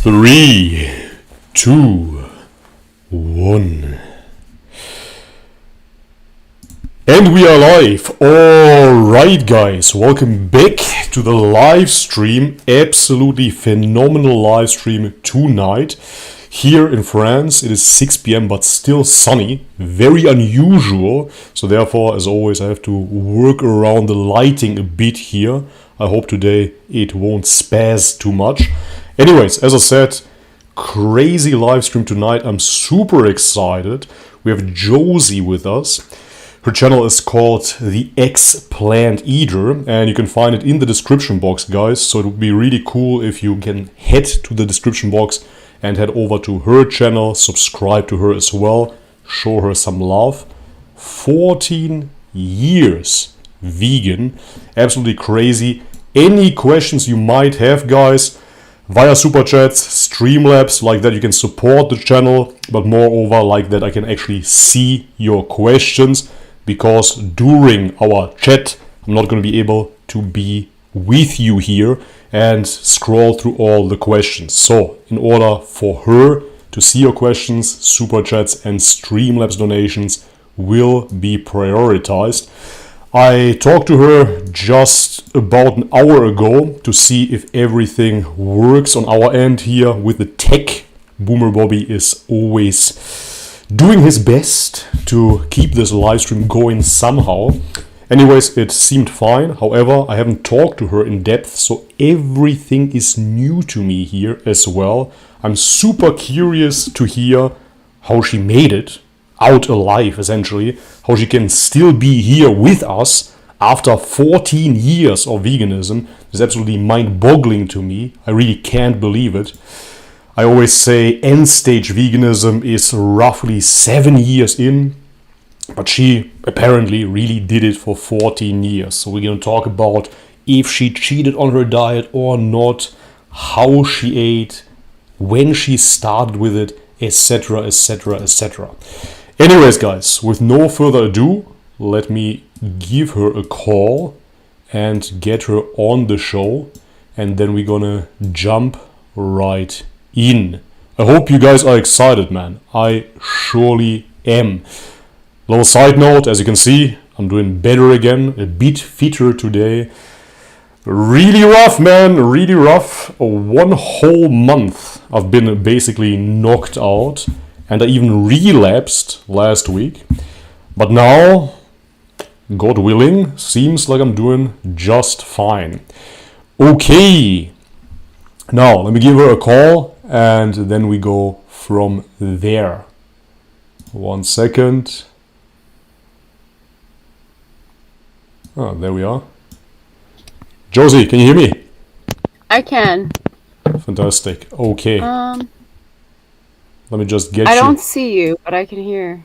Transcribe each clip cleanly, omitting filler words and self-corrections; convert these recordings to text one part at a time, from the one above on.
3, 2, 1. And we are live. Alright guys, welcome back to the live stream. Absolutely phenomenal live stream tonight. Here in France it is 6 p.m. but still sunny. Very unusual. So therefore, as always, I have to work around the lighting a bit here. I hope today it won't spaz too much. Anyways, as I said, crazy live stream tonight. I'm super excited. We have Josie with us. Her channel is called The Ex-Plant Eater, and you can find it in the description box, guys. So it would be really cool if you can head to the description box and head over to her channel, subscribe to her as well, show her some love. 14 years vegan, absolutely crazy. Any questions you might have, guys, via super chats, Streamlabs, like that you can support the channel, but moreover like that I can actually see your questions, because during our chat I'm not going to be able to be with you here and scroll through all the questions. So in order for her to see your questions, super chats and Streamlabs donations will be prioritized. I talked to her just about an hour ago to see if everything works on our end here with the tech. Boomer Bobby is always doing his best to keep this live stream going somehow. Anyways, it seemed fine. However, I haven't talked to her in depth, so everything is new to me here as well. I'm super curious to hear how she made it out alive, essentially, how she can still be here with us after 14 years of veganism. It's absolutely mind-boggling to me. I really can't believe it. I always say end-stage veganism is roughly 7 years in, but she apparently really did it for 14 years. So we're going to talk about if she cheated on her diet or not, how she ate, when she started with it, etc, etc, etc. Anyways, guys, with no further ado, let me give her a call and get her on the show, and then we're gonna jump right in. I hope you guys are excited, man. I surely am. Little side note, as you can see, I'm doing better again, a bit fitter today. Really rough, man, really rough. 1 whole month I've been basically knocked out. And I even relapsed last week. But now, God willing, seems like I'm doing just fine. Okay. Now, let me give her a call and then we go from there. 1 second. Oh, there we are. Josie, can you hear me? I can. Fantastic. Okay. Let me just get you. I don't see you, but I can hear.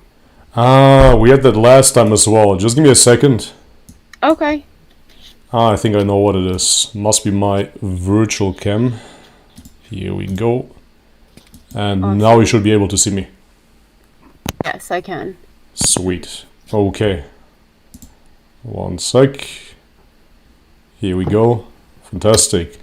We had that last time as well. Just give me a second. Okay. I think I know what it is. Must be my virtual cam. Here we go. And awesome. Now you should be able to see me. Yes, I can. Sweet. Okay. 1 sec. Here we go. Fantastic.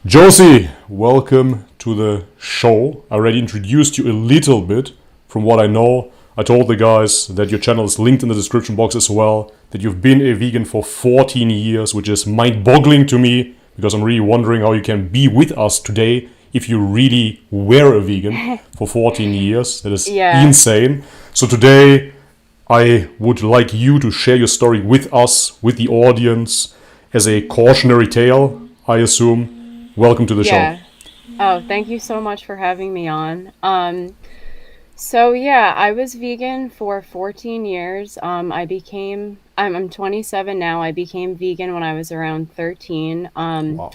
Josie, welcome to the show. I already introduced you a little bit from what I know. I told the guys that your channel is linked in the description box as well, that you've been a vegan for 14 years, which is mind-boggling to me, because I'm really wondering how you can be with us today if you really were a vegan for 14 years. That is insane. So today I would like you to share your story with us, with the audience, as a cautionary tale, I assume. Welcome to the show. Oh, thank you so much for having me on. So yeah, I was vegan for 14 years. I'm 27 now. I became vegan when I was around 13. Wow.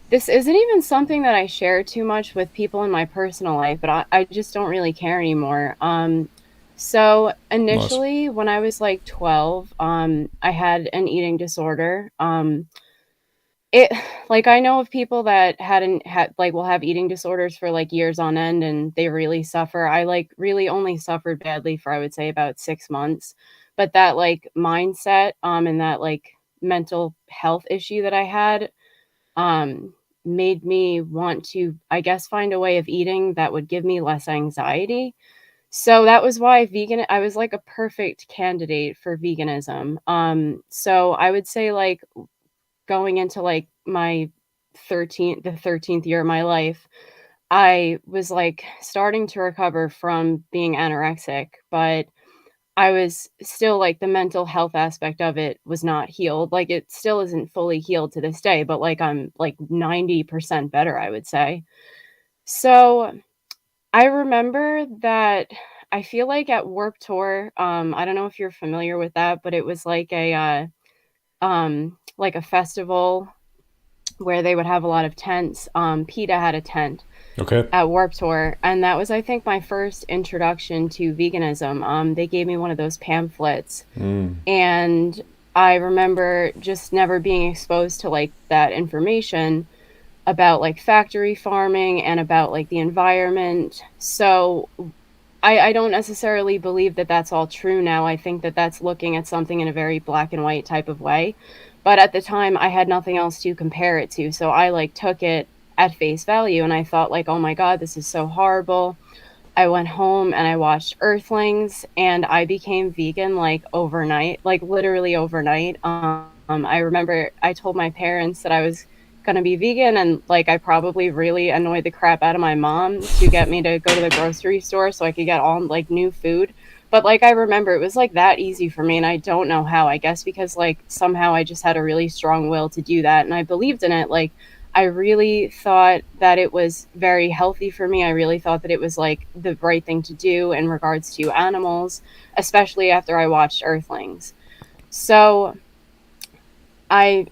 This isn't even something that I share too much with people in my personal life, but I just don't really care anymore. So initially, when I was like 12, I had an eating disorder. I know of people that will have eating disorders for like years on end and they really suffer. I really only suffered badly for, I would say, about 6 months. But that mindset and that mental health issue that I had made me want to, I guess, find a way of eating that would give me less anxiety. So that was why I was like a perfect candidate for veganism. So I would say like going into like my the 13th year of my life, I was like starting to recover from being anorexic, but I was still like the mental health aspect of it was not healed. Like it still isn't fully healed to this day, but like I'm like 90% better, I would say. So I remember that I feel like at Warped Tour, I don't know if you're familiar with that, but it was like a festival where they would have a lot of tents. PETA had a tent Okay. at Warped Tour, and that was, I think, my first introduction to veganism. They gave me one of those pamphlets, and I remember just never being exposed to like that information about like factory farming and about like the environment. So I don't necessarily believe that that's all true now. I think that that's looking at something in a very black and white type of way. But at the time, I had nothing else to compare it to. So I like took it at face value and I thought like, oh my God, this is so horrible. I went home and I watched Earthlings and I became vegan like overnight, like literally overnight. I remember I told my parents that I was going to be vegan and like I probably really annoyed the crap out of my mom to get me to go to the grocery store so I could get all like new food. But like I remember it was like that easy for me and I don't know how. I guess because like somehow I just had a really strong will to do that and I believed in it. Like I really thought that it was very healthy for me. I really thought that it was like the right thing to do in regards to animals, especially after I watched Earthlings. So I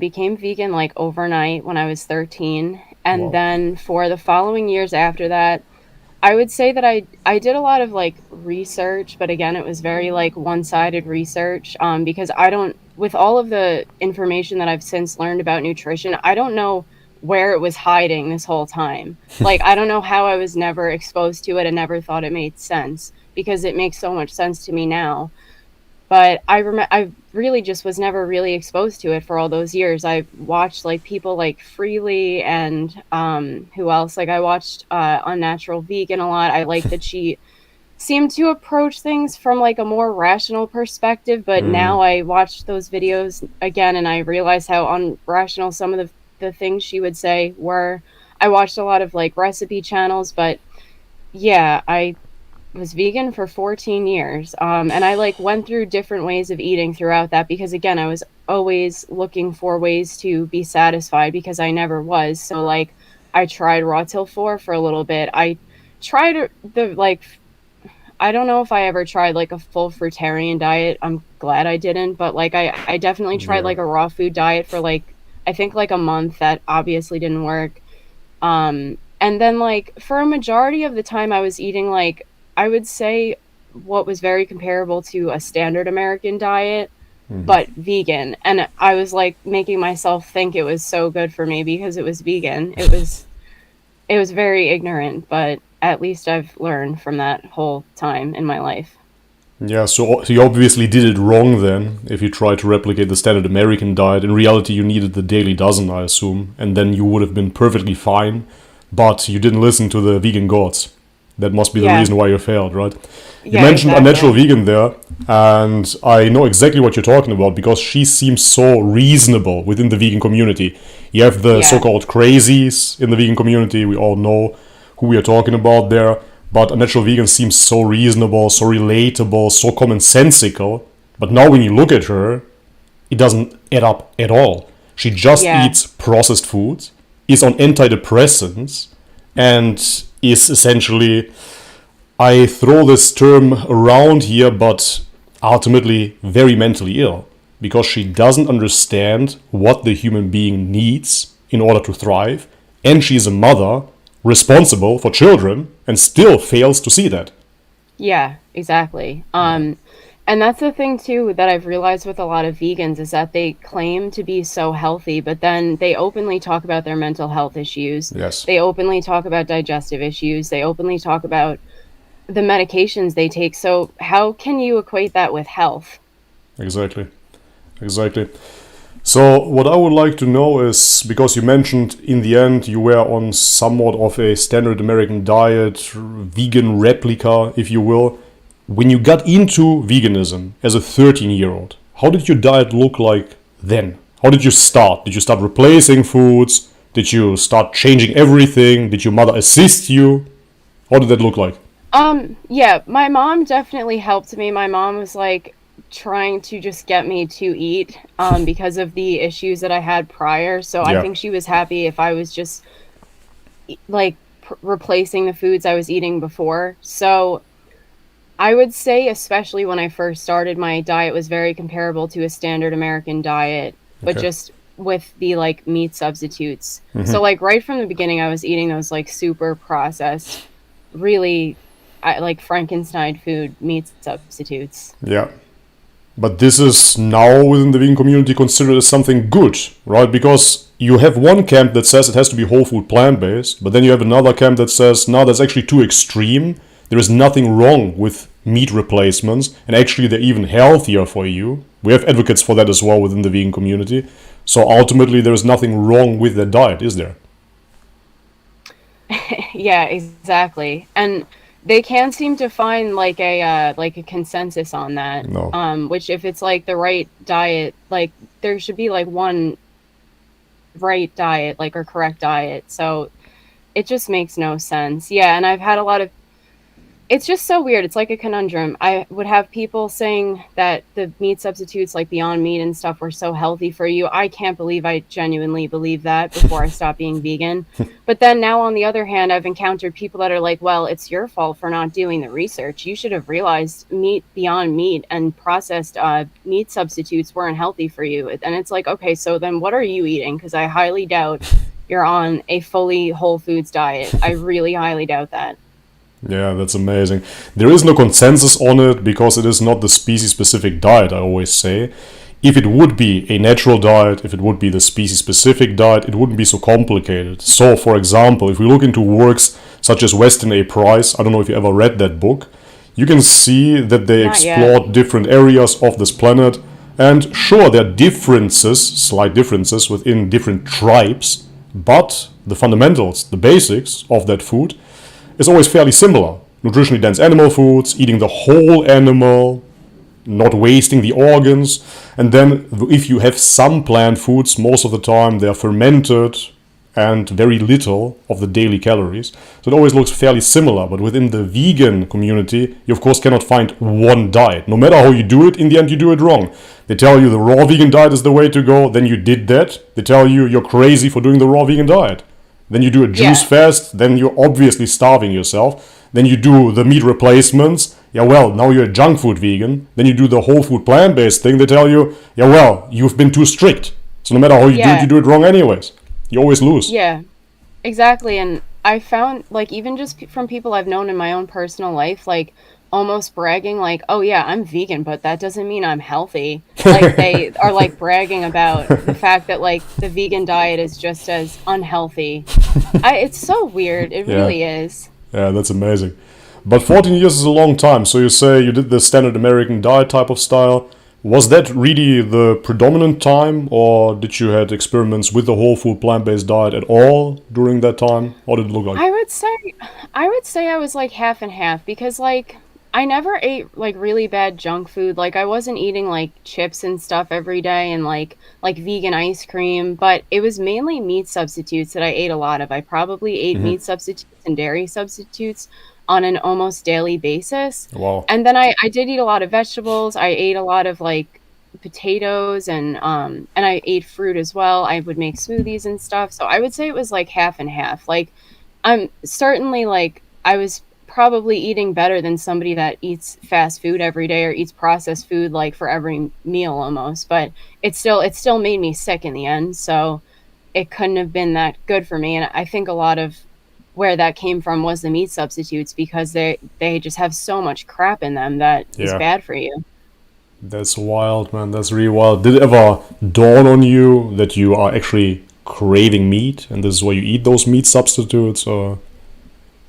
became vegan like overnight when I was 13. And Wow. then for the following years after that, I would say that I did a lot of like research, but again, it was very like one-sided research because I don't with all of the information that I've since learned about nutrition, I don't know where it was hiding this whole time. Like I don't know how I was never exposed to it and never thought it made sense because it makes so much sense to me now. But I really just was never really exposed to it for all those years. I watched like people like Freely and who else? Like I watched Unnatural Vegan a lot. I like that she seemed to approach things from like a more rational perspective, but now I watched those videos again and I realized how unrational some of the things she would say were. I watched a lot of like recipe channels, but yeah, I was vegan for 14 years. And I like went through different ways of eating throughout that because again, I was always looking for ways to be satisfied because I never was. So like I tried raw till 4 for a little bit. I tried the like I don't know if I ever tried like a full fruitarian diet. I'm glad I didn't, but like I definitely tried Yeah. like a raw food diet for like I think like a month. That obviously didn't work. And then like for a majority of the time I was eating like I would say what was very comparable to a standard American diet, but vegan. And I was like making myself think it was so good for me because it was vegan. It was very ignorant, but at least I've learned from that whole time in my life. Yeah, so you obviously did it wrong then, if you tried to replicate the standard American diet. In reality, you needed the daily dozen, I assume, and then you would have been perfectly fine, but you didn't listen to the vegan gods. That must be the Yeah. reason why you failed, right? You Yeah, mentioned Unnatural exactly. Vegan there, and I know exactly what you're talking about because she seems so reasonable within the vegan community. You have the Yeah. so-called crazies in the vegan community, we all know who we are talking about there, but Unnatural Vegan seems so reasonable, so relatable, so commonsensical. But now when you look at her, it doesn't add up at all. She just Yeah. eats processed foods, is on antidepressants, and is essentially, I throw this term around here, but ultimately very mentally ill because she doesn't understand what the human being needs in order to thrive, and she is a mother responsible for children and still fails to see that. Yeah, exactly. And that's the thing too that I've realized with a lot of vegans is that they claim to be so healthy, but then they openly talk about their mental health issues. Yes, They openly talk about digestive issues. They openly talk about the medications they take. So how can you equate that with health? exactly, exactly. So what I would like to know is, because you mentioned in the end you were on somewhat of a standard American diet, vegan replica, if you will. When you got into veganism as a 13-year-old, how did your diet look like then? How did you start? Did you start replacing foods? Did you start changing everything? Did your mother assist you? How did that look like? Yeah, my mom definitely helped me. My mom was like trying to just get me to eat, because of the issues that I had prior. So I Yeah. think she was happy if I was just like replacing the foods I was eating before. So I would say, especially when I first started, my diet was very comparable to a standard American diet, but Okay. just with the like meat substitutes. So like right from the beginning, I was eating those like super processed, really like Frankenstein food meat substitutes. Yeah. But this is now within the vegan community considered as something good, right? Because you have one camp that says it has to be whole food plant based, but then you have another camp that says, no, that's actually too extreme. There is nothing wrong with meat replacements, and actually they're even healthier for you. We have advocates for that as well within the vegan community. So ultimately, there is nothing wrong with that diet, is there? Yeah, exactly. And they can seem to find like a consensus on that. No. Which if it's like the right diet, like there should be like one right diet, like or correct diet. So it just makes no sense. Yeah, and I've had a lot of it's just so weird. It's like a conundrum. I would have people saying that the meat substitutes like Beyond Meat and stuff were so healthy for you. I can't believe I genuinely believe that before I stopped being vegan. But then now on the other hand, I've encountered people that are like, well, it's your fault for not doing the research. You should have realized meat, Beyond Meat and processed meat substitutes weren't healthy for you. And it's like, okay, so then what are you eating? Because I highly doubt you're on a fully whole foods diet. I really highly doubt that. Yeah, that's amazing. There is no consensus on it because it is not the species-specific diet, I always say. If it would be a natural diet, if it would be the species-specific diet, it wouldn't be so complicated. So, for example, if we look into works such as Weston A. Price, I don't know if you ever read that book, you can see that they Not yet. explored different areas of this planet. And sure, there are differences, slight differences within different tribes, but the fundamentals, the basics of that food is always fairly similar. Nutritionally dense animal foods, eating the whole animal, not wasting the organs. And then if you have some plant foods, most of the time they're fermented and very little of the daily calories. So it always looks fairly similar. But within the vegan community, you of course cannot find one diet. No matter how you do it, in the end you do it wrong. They tell you the raw vegan diet is the way to go, then you did that. They tell you you're crazy for doing the raw vegan diet. Then you do a juice Yeah. fast, then you're obviously starving yourself. Then you do the meat replacements. Yeah, well, now you're a junk food vegan. Then you do the whole food plant-based thing. They tell you, yeah, well, you've been too strict. So no matter how Yeah. you do it wrong anyways. You always lose. Yeah. Exactly. And I found, like, even just from people I've known in my own personal life, like, almost bragging, like, oh, yeah, I'm vegan, but that doesn't mean I'm healthy. Like, they are, like, bragging about the fact that, like, the vegan diet is just as unhealthy. It's so weird. It Yeah. really is. Yeah, that's amazing. But 14 years is a long time. So you say you did the standard American diet type of style. Was that really the predominant time, or did you had experiments with the whole food plant-based diet at all during that time? How did it look like? I would say I was like half and half because like I never ate like really bad junk food. Like I wasn't eating like chips and stuff every day and like vegan ice cream, but it was mainly meat substitutes that I ate a lot of. I probably ate meat substitutes and dairy substitutes on an almost daily basis. Wow. And then I did eat a lot of vegetables. I ate a lot of like potatoes and I ate fruit as well. I would make smoothies and stuff. So I would say it was like half and half. Like I'm certainly like I was probably eating better than somebody that eats fast food every day or eats processed food like for every meal almost, but it still made me sick in the end, so it couldn't have been that good for me. And I think a lot of where that came from was the meat substitutes because they just have so much crap in them that is Yeah. bad for you. That's wild, man. That's really wild. Did it ever dawn on you that you are actually craving meat and this is why you eat those meat substitutes, or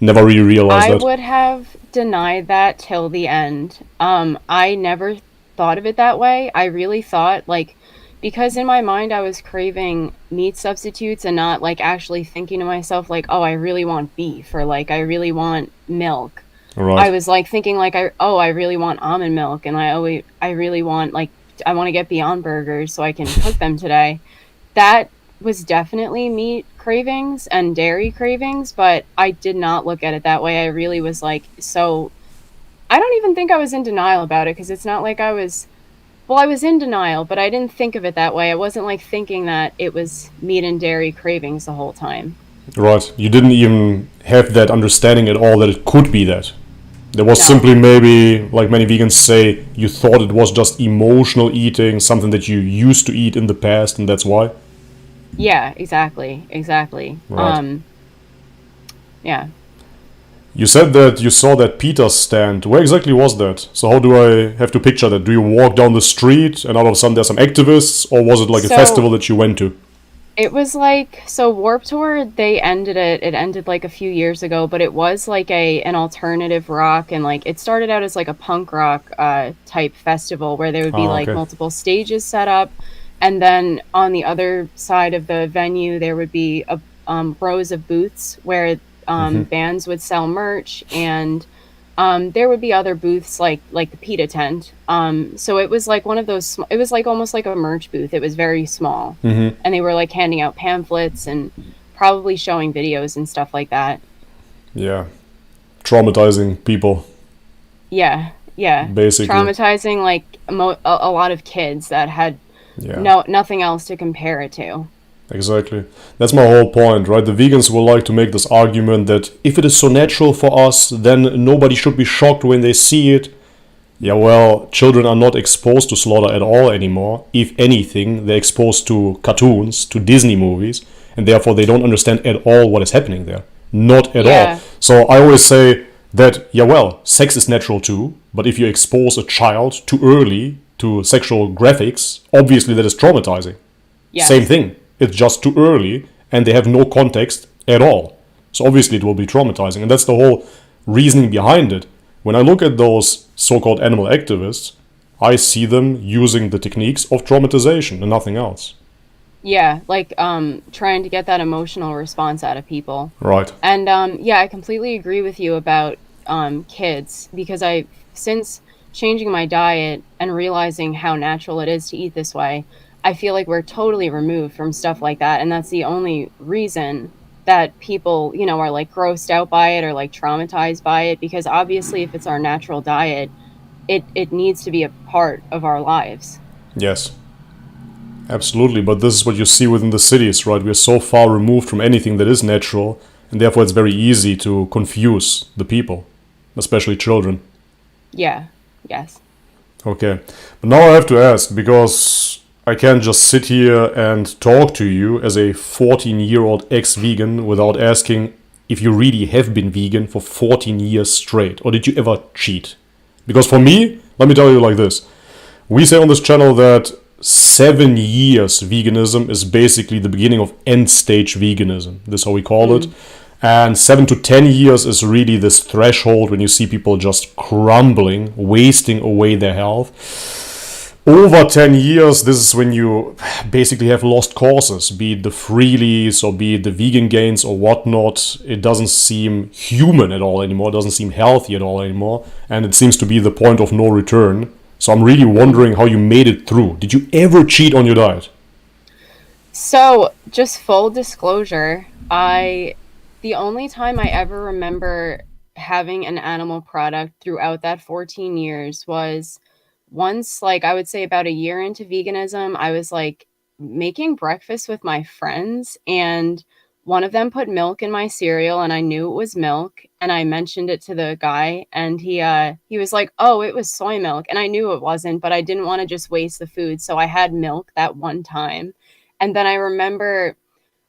never really realized I that? would have denied that till the end. I never thought of it that way. I really thought like because in my mind I was craving meat substitutes and not like actually thinking to myself like, oh, I really want beef, or like I really want milk. I Right. was like thinking like I really want almond milk, and I really want like I want to get Beyond Burgers so I can cook them today. That was definitely meat cravings and dairy cravings, but I did not look at it that way. I really was like, so I don't even think I was in denial about it, because it's not like I was in denial, but I didn't think of it that way. I wasn't like thinking that it was meat and dairy cravings the whole time. Right. You didn't even have that understanding at all that it could be that. There was No. simply, maybe, like many vegans say, you thought it was just emotional eating, something that you used to eat in the past, and that's why. Yeah, exactly. Exactly. Right. Yeah. You said that you saw that pita stand. Where exactly was that? So how do I have to picture that? Do you walk down the street and all of a sudden there's some activists, or was it like a So festival that you went to? it was like, so Warped Tour, they ended it. It ended like a few years ago, but it was like an alternative rock, and like it started out as like a punk rock type festival where there would be Ah, like okay. multiple stages set up, and then on the other side of the venue there would be rows of booths where bands would sell merch, and there would be other booths like the pita tent. So it was like one of those. It was like almost like a merch booth. It was very small, and they were like handing out pamphlets and probably showing videos and stuff like that. Yeah. Traumatizing people, Yeah, yeah, basically. traumatizing like a lot of kids that had Yeah. nothing else to compare it to. Exactly. That's my whole point, right? The vegans will like to make this argument that if it is so natural for us, then nobody should be shocked when they see it. Yeah, well, children are not exposed to slaughter at all anymore. If anything, they're exposed to cartoons, to Disney movies, and therefore they don't understand at all what is happening there. Not at all. Yeah, So I always say that, yeah, well, sex is natural too, but if you expose a child too early to sexual graphics, obviously that is traumatizing. Same yes, thing. It's just too early and they have no context at all. So obviously it will be traumatizing. And that's the whole reasoning behind it. When I look at those so called animal activists, I see them using the techniques of traumatization and nothing else. yeah, like trying to get that emotional response out of people. Right. And yeah, I completely agree with you about kids, because since changing my diet and realizing how natural it is to eat this way, I feel like we're totally removed from stuff like that. And that's the only reason that people, are like grossed out by it or like traumatized by it, because obviously if it's our natural diet, it needs to be a part of our lives. Yes. Absolutely. But this is what you see within the cities, right? We are so far removed from anything that is natural, and therefore it's very easy to confuse the people, especially children. Yeah. Yes. Okay. But now I have to ask, because I can't just sit here and talk to you as a 14-year-old ex-vegan without asking if you really have been vegan for 14 years straight, or did you ever cheat? Because for me, let me tell you like this. We say on this channel that 7 years veganism is basically the beginning of end stage veganism. This is how we call it. Mm. And 7 to 10 years is really this threshold when you see people just crumbling, wasting away their health. Over 10 years, this is when you basically have lost causes, be it the freelies or be it the vegan gains or whatnot. It doesn't seem human at all anymore, it doesn't seem healthy at all anymore, and it seems to be the point of no return. So I'm really wondering how you made it through. Did you ever cheat on your diet? So, just full disclosure, the only time I ever remember having an animal product throughout that 14 years was once, like I would say about a year into veganism, I was like making breakfast with my friends, and one of them put milk in my cereal, and I knew it was milk, and I mentioned it to the guy, and he was like, "Oh, it was soy milk." And I knew it wasn't, but I didn't want to just waste the food, so I had milk that one time. And then I remember,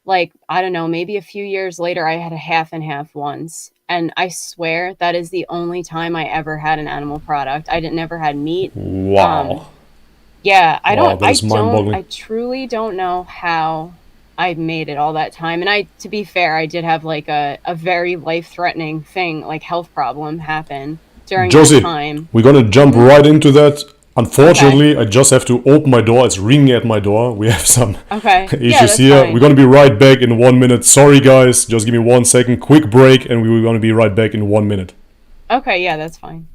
like, I don't know, maybe a few years later, I had a half and half once. And I swear that is the only time I ever had an animal product. I didn't never had meat. Um, Wow. yeah, Wow, that is mind boggling. I truly don't know how I made it all that time. And to be fair, I did have like a very life-threatening thing, like health problem happen during that Josie, time. we're gonna jump Hmm. right into that. Unfortunately, I just have to open my door. It's ringing at my door. We have some Okay. Yeah, issues that's here. fine. We're going to be right back in 1 minute. Sorry, guys. Just give me 1 second. Quick break, and we're going to be right back in 1 minute. Okay, yeah, that's fine.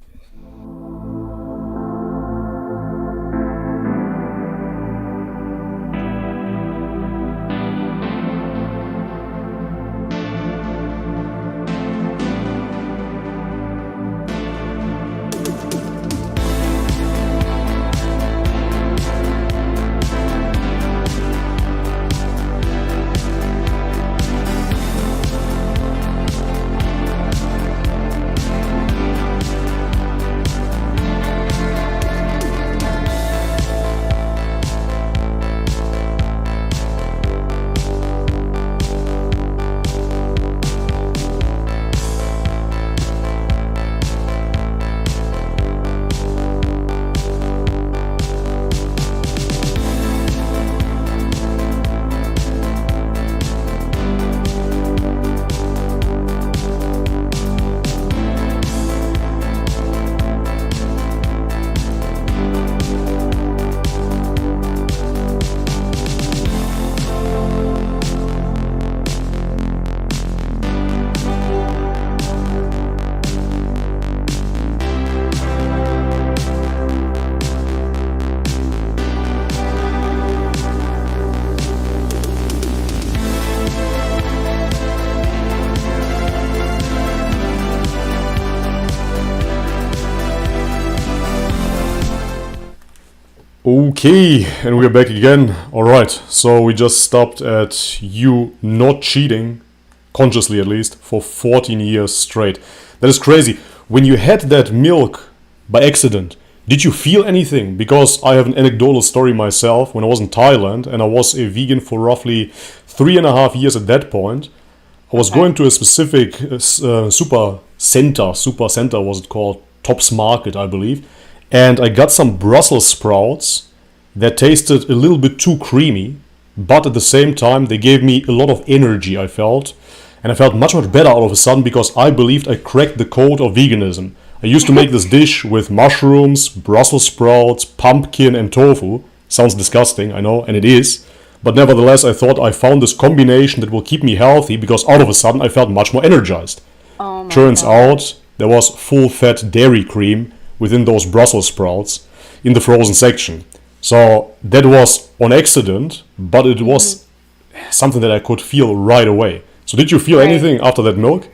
Okay, and we're back again. Alright, so we just stopped at you not cheating, consciously at least, for 14 years straight. That is crazy. When you had that milk by accident, did you feel anything? Because I have an anecdotal story myself. When I was in Thailand and I was a vegan for roughly 3.5 years at that point, I was going to a specific super center was it called, Tops Market, I believe, and I got some Brussels sprouts that tasted a little bit too creamy, but at the same time they gave me a lot of energy, I felt, and I felt much better all of a sudden because I believed I cracked the code of veganism. I used to make this dish with mushrooms, Brussels sprouts, pumpkin and tofu. Sounds disgusting, I know, and it is. But nevertheless, I thought I found this combination that will keep me healthy because all of a sudden I felt much more energized. Oh my Turns God. out there was full-fat dairy cream within those Brussels sprouts in the frozen section. So that was on accident, but it was something that I could feel right away. So did you feel Right. anything after that milk?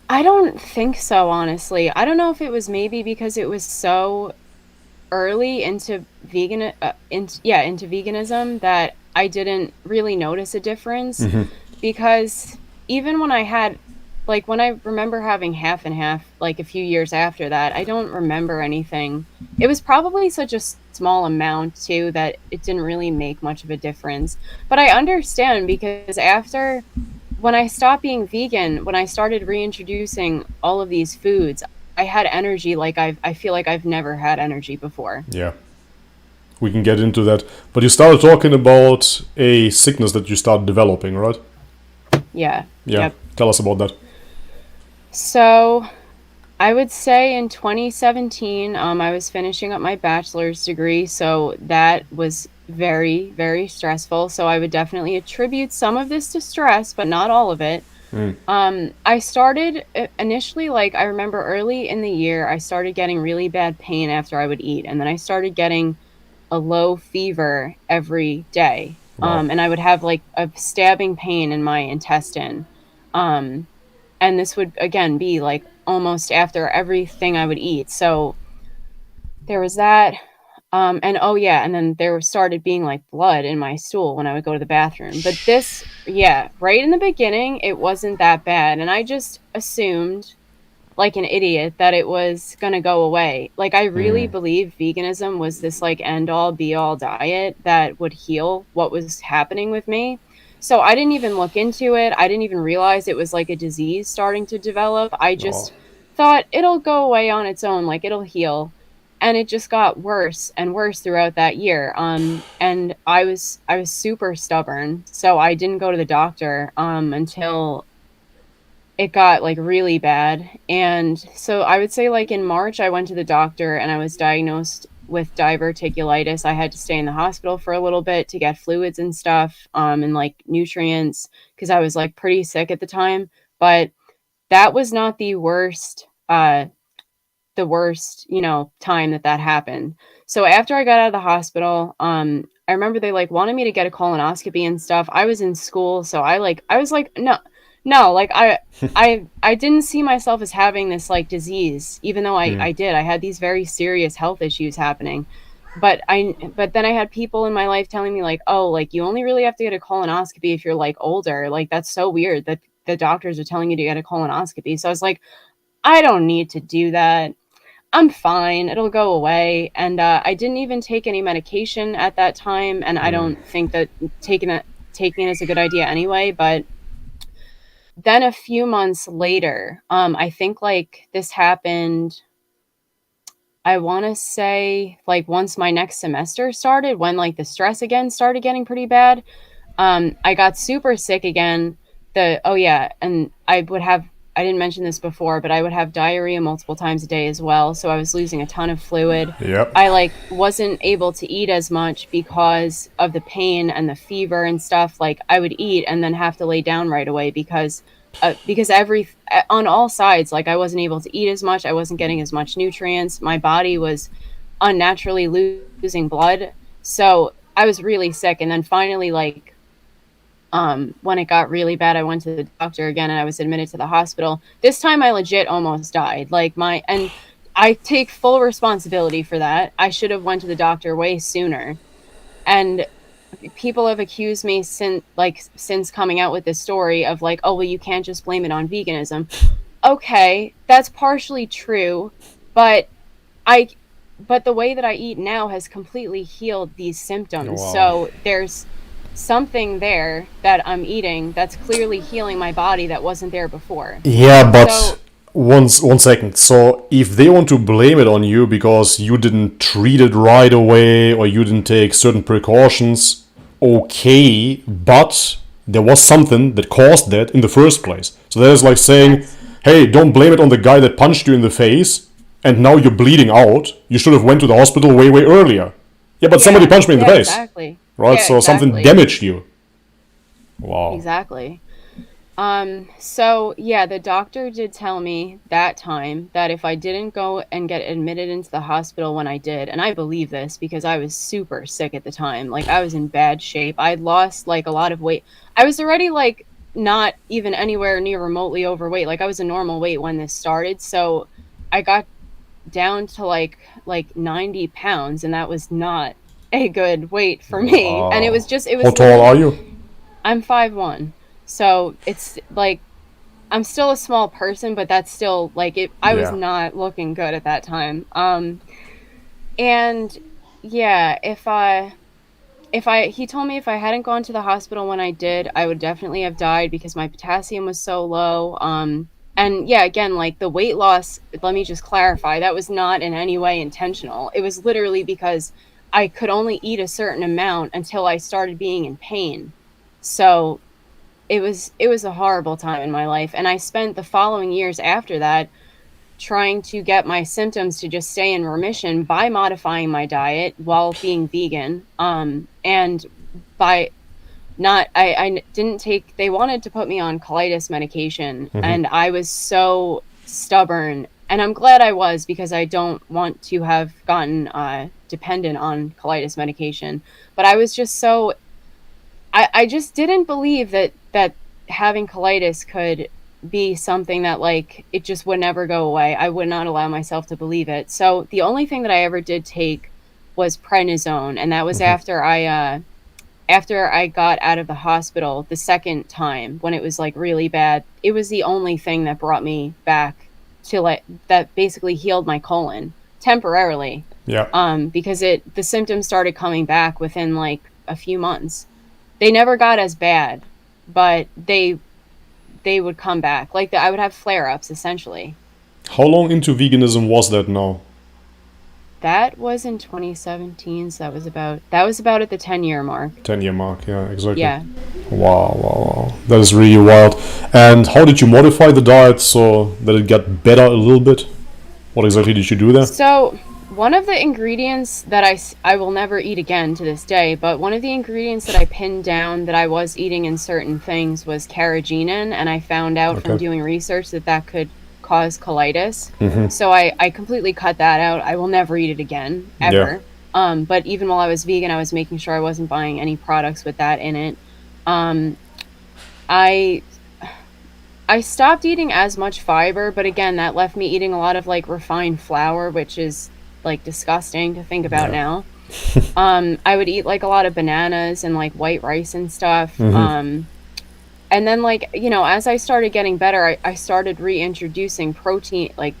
I don't think so, honestly. I don't know if it was maybe because it was so early into into veganism that I didn't really notice a difference because even when I had like when I remember having half and half like a few years after that, I don't remember anything. It was probably such a small amount too that it didn't really make much of a difference. But I understand because after when I stopped being vegan, when I started reintroducing all of these foods, I had energy like I feel like I've never had energy before. Yeah, we can get into that. But you started talking about a sickness that you started developing, right? Yeah. Yeah, Yep. tell us about that. So I would say in 2017, I was finishing up my bachelor's degree, so that was very, very stressful. So I would definitely attribute some of this to stress, but not all of it. I started initially, like I remember early in the year, I started getting really bad pain after I would eat, and then I started getting a low fever every day. Wow. And I would have like a stabbing pain in my intestine. Um, and this would again be like almost after everything I would eat. So there was that. And oh yeah, and then there started being like blood in my stool when I would go to the bathroom. But this, yeah, right in the beginning, it wasn't that bad. And I just assumed, like an idiot, that it was gonna go away. Like I really believed veganism was this like end all be all diet that would heal what was happening with me. So I didn't even look into it. I didn't even realize it was like a disease starting to develop. I Oh, just thought it'll go away on its own, like it'll heal. And it just got worse and worse throughout that year. And I was super stubborn. So I didn't go to the doctor until it got like really bad. And so I would say like in March I went to the doctor and I was diagnosed with diverticulitis. I had to stay in the hospital for a little bit to get fluids and stuff, and like nutrients, because I was like pretty sick at the time. But that was not the worst, time that happened. So after I got out of the hospital, I remember they like wanted me to get a colonoscopy and stuff. I was in school, so I was like, no, like I didn't see myself as having this like disease, even though I did. I had these very serious health issues happening. But then I had people in my life telling me like, oh, like you only really have to get a colonoscopy if you're like older. Like that's so weird that the doctors are telling you to get a colonoscopy. So I was like, I don't need to do that. I'm fine. It'll go away. And I didn't even take any medication at that time, and I don't think that taking it is a good idea anyway. But then a few months later, I think like this happened, I want to say like once my next semester started, when like the stress again started getting pretty bad. I got super sick again. And I didn't mention this before, but I would have diarrhea multiple times a day as well. So I was losing a ton of fluid. Yep. I like wasn't able to eat as much because of the pain and the fever and stuff. Like I would eat and then have to lay down right away because on all sides, like I wasn't able to eat as much. I wasn't getting as much nutrients. My body was unnaturally losing blood. So I was really sick. And then finally, like, when it got really bad, I went to the doctor again and I was admitted to the hospital. This time I legit almost died. And I take full responsibility for that. I should have went to the doctor way sooner. And people have accused me since coming out with this story of like, oh, well, you can't just blame it on veganism. Okay, that's partially true, but the way that I eat now has completely healed these symptoms. Wow. So there's something there that I'm eating that's clearly healing my body that wasn't there before. Yeah, but one second. So if they want to blame it on you because you didn't treat it right away or you didn't take certain precautions, okay, but there was something that caused that in the first place. So that is like saying, hey, don't blame it on the guy that punched you in the face and now you're bleeding out. You should have went to the hospital way earlier. Yeah, but somebody punched me in the face. Exactly. Right, Yeah, so exactly. something damaged you. Wow. Exactly. So yeah, the doctor did tell me that time that if I didn't go and get admitted into the hospital when I did, and I believe this because I was super sick at the time, like I was in bad shape. I'd lost like a lot of weight. I was already like not even anywhere near remotely overweight. Like I was a normal weight when this started. So I got down to like 90 pounds, and that was not a good weight for me. Wow. And it was How tall are you? I'm 5'1", so it's like I'm still a small person, but that's still like it. I was not looking good at that time. And yeah, he told me if I hadn't gone to the hospital when I did, I would definitely have died because my potassium was so low. And yeah, again, like the weight loss, let me just clarify, that was not in any way intentional. It was literally because I could only eat a certain amount until I started being in pain. So it was a horrible time in my life. And I spent the following years after that trying to get my symptoms to just stay in remission by modifying my diet while being vegan. And by not, I didn't take, they wanted to put me on colitis medication, and I was so stubborn. And I'm glad I was, because I don't want to have gotten dependent on colitis medication. But I was just so, I just didn't believe that having colitis could be something that like it just would never go away. I would not allow myself to believe it. So the only thing that I ever did take was prednisone, and that was after I got out of the hospital the second time when it was like really bad. It was the only thing that brought me back to like that basically healed my colon temporarily. Yeah. Because the symptoms started coming back within like a few months. They never got as bad, but they would come back. Like I would have flare-ups essentially. How long into veganism was that now? That was in 2017, so that was about at the 10-year mark. 10-year mark, yeah, exactly. Yeah. Wow. That is really wild. And how did you modify the diet so that it got better a little bit? What exactly did you do there? So One of the ingredients that I will never eat again to this day, but one of the ingredients that I pinned down that I was eating in certain things was carrageenan, and I found out from Okay. doing research that that could cause colitis. So I completely cut that out. I will never eat it again, Yeah. ever. But even while I was vegan, I was making sure I wasn't buying any products with that in it. Um, I I stopped eating as much fiber, but again, that left me eating a lot of like refined flour, which is like disgusting to think about Yeah. now. I would eat like a lot of bananas and like white rice and stuff. And then like, as I started getting better, I started reintroducing protein, like,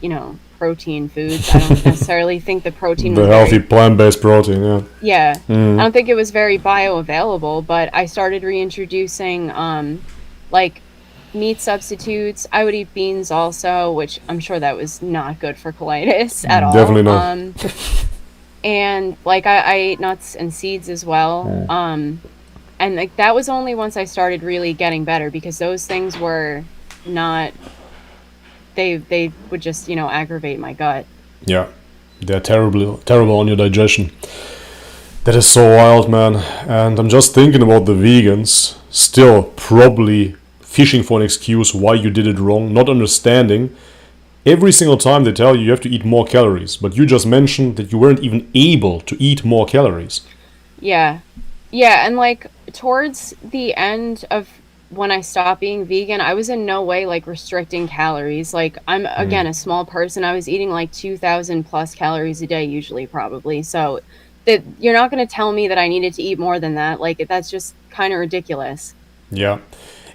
protein foods. I don't necessarily think the protein The was healthy very, plant-based protein, yeah. yeah, I don't think it was very bioavailable, but I started reintroducing like meat substitutes. I would eat beans also, which I'm sure that was not good for colitis at all. Definitely not. And like I ate nuts and seeds as well. And like that was only once I started really getting better, because those things were not, they would just, aggravate my gut. Yeah. They're terrible on your digestion. That is so wild, man. And I'm just thinking about the vegans still probably fishing for an excuse why you did it wrong, not understanding. Every single time they tell you have to eat more calories, but you just mentioned that you weren't even able to eat more calories. Yeah. Yeah, and like towards the end of when I stopped being vegan, I was in no way like restricting calories. Like I'm again a small person. I was eating like 2,000 plus calories a day usually, probably. So that you're not going to tell me that I needed to eat more than that. Like that's just kind of ridiculous. Yeah.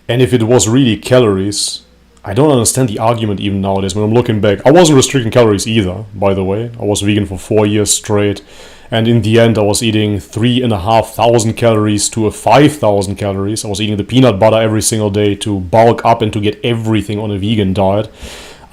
And if it was really calories, I don't understand the argument even nowadays when I'm looking back. I wasn't restricting calories either, by the way. I was vegan for 4 years straight. And in the end, I was eating 3,500 calories to 5,000 calories. I was eating the peanut butter every single day to bulk up and to get everything on a vegan diet.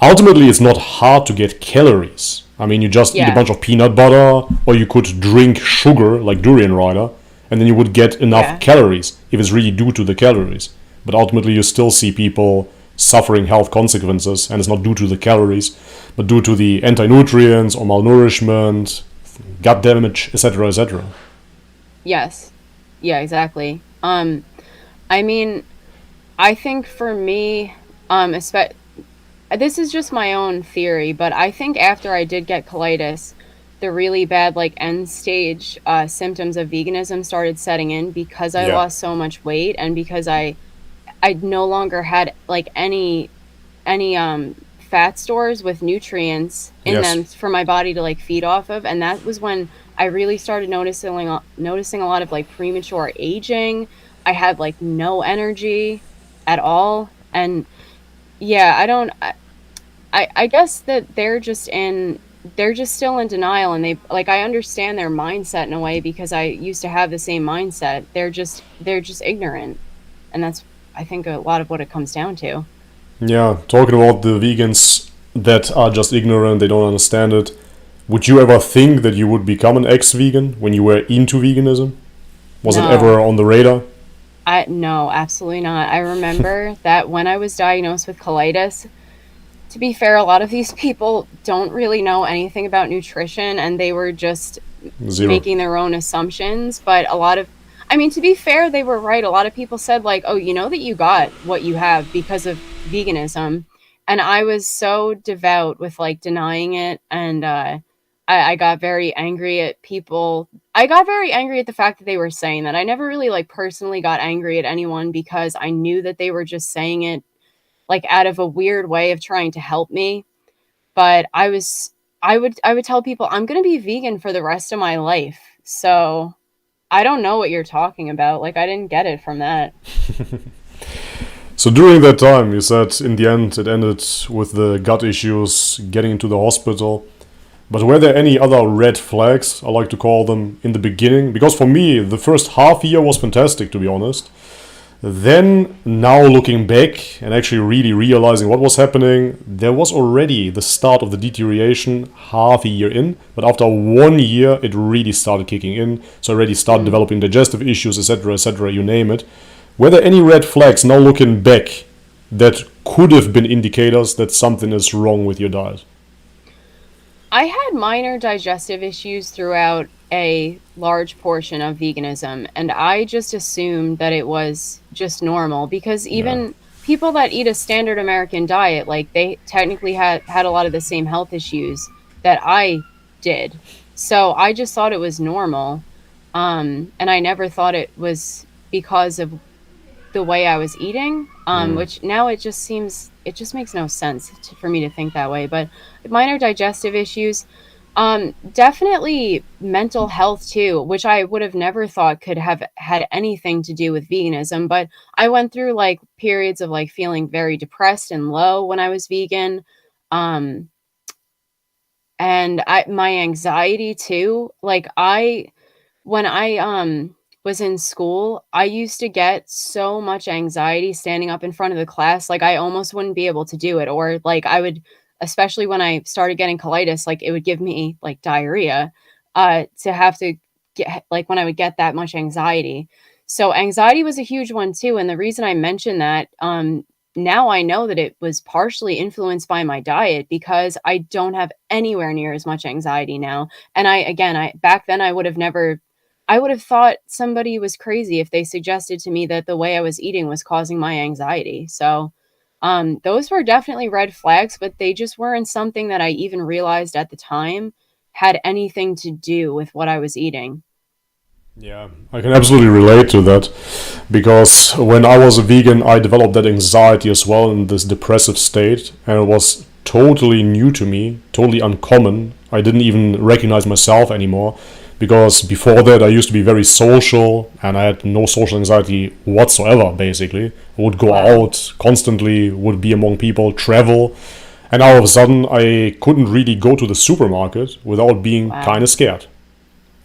Ultimately, it's not hard to get calories. I mean, you just eat a Yeah. bunch of peanut butter, or you could drink sugar like durian rider, and then you would get enough Yeah. calories if it's really due to the calories. But ultimately, you still see people suffering health consequences, and it's not due to the calories, but due to the anti-nutrients or malnourishment, gut damage, etc., etc. Yes. Yeah, exactly. I mean, I think for me, this is just my own theory, but I think after I did get colitis, the really bad like end stage symptoms of veganism started setting in, because I Yeah. lost so much weight, and because I no longer had like any fat stores with nutrients in Yes. them for my body to like feed off of. And that was when I really started noticing a lot of like premature aging. I had like no energy at all. And yeah, I guess that they're just still in denial, and they like, I understand their mindset in a way, because I used to have the same mindset. They're just ignorant, and that's, I think, a lot of what it comes down to. Yeah, talking about the vegans that are just ignorant, they don't understand it. Would you ever think that you would become an ex-vegan when you were into veganism? Was it No. ever on the radar? No, absolutely not. I remember that when I was diagnosed with colitis, to be fair, a lot of these people don't really know anything about nutrition, and they were just Zero. making their own assumptions. But I mean, to be fair, they were right. A lot of people said, like, oh, you know that you got what you have because of veganism. And I was so devout with like denying it. And I got very angry at people. I got very angry at the fact that they were saying that. I never really like personally got angry at anyone, because I knew that they were just saying it like out of a weird way of trying to help me. But I would tell people I'm going to be vegan for the rest of my life. So I don't know what you're talking about. Like I didn't get it from that. So during that time, you said in the end it ended with the gut issues, getting into the hospital. But were there any other red flags, I like to call them, in the beginning? Because for me, the first half year was fantastic, to be honest. Then, now looking back and actually really realizing what was happening, there was already the start of the deterioration half a year in. But after 1 year, it really started kicking in. So I already started developing digestive issues, etc., you name it. Were there any red flags, now looking back, that could have been indicators that something is wrong with your diet? I had minor digestive issues throughout a large portion of veganism, and I just assumed that it was just normal because Yeah. even people that eat a standard American diet, like they technically had a lot of the same health issues that I did. So I just thought it was normal. And I never thought it was because of the way I was eating, which now it just makes no sense for me to think that way. But minor digestive issues, definitely mental health too, which I would have never thought could have had anything to do with veganism. But I went through like periods of like feeling very depressed and low when I was vegan. Um, and my anxiety too, like when I was in school, I used to get so much anxiety standing up in front of the class, like I almost wouldn't be able to do it. Or like I would, especially when I started getting colitis, like it would give me like diarrhea, to have to get like when I would get that much anxiety. So anxiety was a huge one too. And the reason I mentioned that, now I know that it was partially influenced by my diet because I don't have anywhere near as much anxiety now. And I back then I would have never I would have thought somebody was crazy if they suggested to me that the way I was eating was causing my anxiety. So, those were definitely red flags, but they just weren't something that I even realized at the time had anything to do with what I was eating. Yeah, I can absolutely relate to that because when I was a vegan, I developed that anxiety as well in this depressive state, and it was totally new to me, totally uncommon. I didn't even recognize myself anymore because before that, I used to be very social and I had no social anxiety whatsoever, basically. I would go Wow. out constantly, would be among people, travel, and all of a sudden, I couldn't really go to the supermarket without being kind Wow. of scared.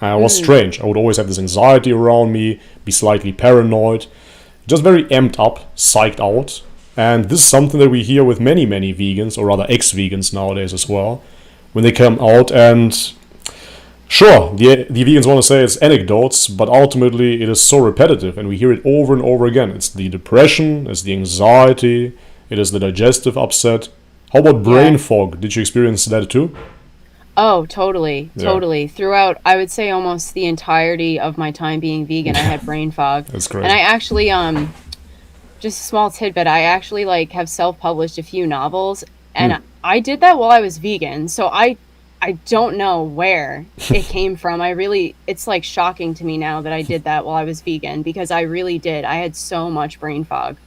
And it was Mm, strange. I would always have this anxiety around me, be slightly paranoid, just very amped up, psyched out. And this is something that we hear with many, many vegans, or rather ex vegans nowadays as well, when they come out. And sure, the vegans want to say it's anecdotes, but ultimately it is so repetitive, and we hear it over and over again. It's the depression, it's the anxiety, it is the digestive upset. How about brain yeah. fog? Did you experience that too? Oh, totally, Yeah, totally. Throughout, I would say almost the entirety of my time being vegan, I had brain fog. that's And crazy. I actually, just a small tidbit, I actually like have self-published a few novels, and I did that while I was vegan. So I don't know where it came from. It's like shocking to me now that I did that while I was vegan because I really did. I had so much brain fog.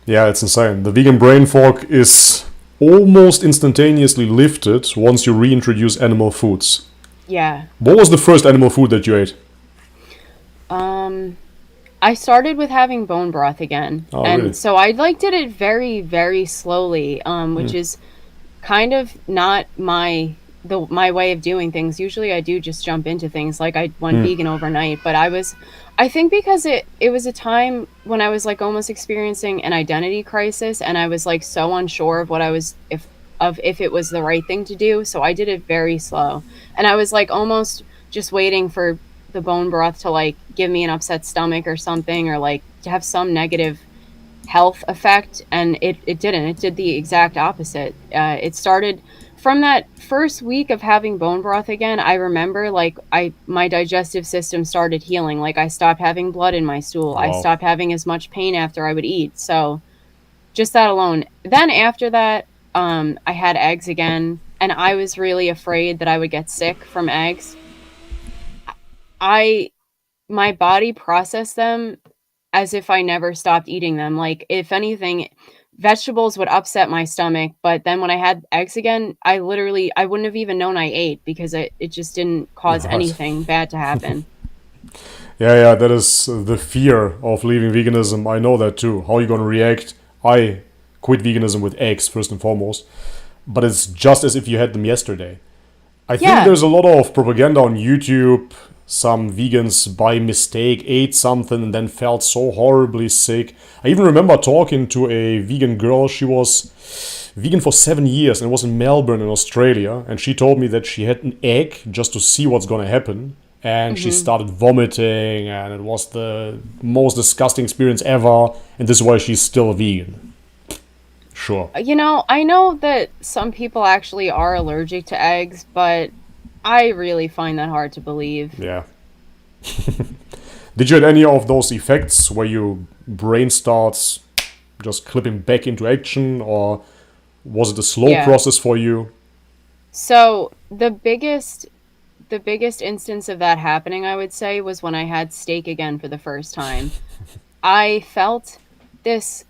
Yeah, it's insane. The vegan brain fog is almost instantaneously lifted once you reintroduce animal foods. Yeah. What was the first animal food that you ate? Um I started with having bone broth again. Oh, And really? so I like did it very, very slowly, which is kind of not my way of doing things. Usually I do just jump into things like I went vegan overnight, but I think because it was a time when I was like almost experiencing an identity crisis and I was like so unsure of what I was if it was the right thing to do, so I did it very slow. And I was like almost just waiting for the bone broth to like give me an upset stomach or something or like to have some negative health effect, and it didn't. It did the exact opposite. It started from that first week of having bone broth again. I remember like I my digestive system started healing. Like I stopped having blood in my stool. I Wow. stopped having as much pain after I would eat. So just that alone. Then after that, I had eggs again, and I was really afraid that I would get sick from eggs. I My body processed them as if I never stopped eating them. Like, if anything, vegetables would upset my stomach, but then when I had eggs again, I wouldn't have even known I ate because it just didn't cause Right. anything bad to happen. Yeah, yeah, that is the fear of leaving veganism. I know that too. How are you going to react? I quit veganism with eggs, first and foremost, but it's just as if you had them yesterday. I think Yeah. there's a lot of propaganda on YouTube. Some vegans by mistake ate something and then felt so horribly sick. I even remember talking to a vegan girl. She was vegan for 7 years and was in Melbourne in Australia. And she told me that she had an egg just to see what's going to happen. And she Hmm. started vomiting, and it was the most disgusting experience ever. And this is why she's still a vegan. sure. I know that some people actually are allergic to eggs, but I really find that hard to believe. Yeah. Did you have any of those effects where your brain starts just clipping back into action, or was it a slow Yeah. process for you? So the biggest instance of that happening, I would say, was when I had steak again for the first time. I felt this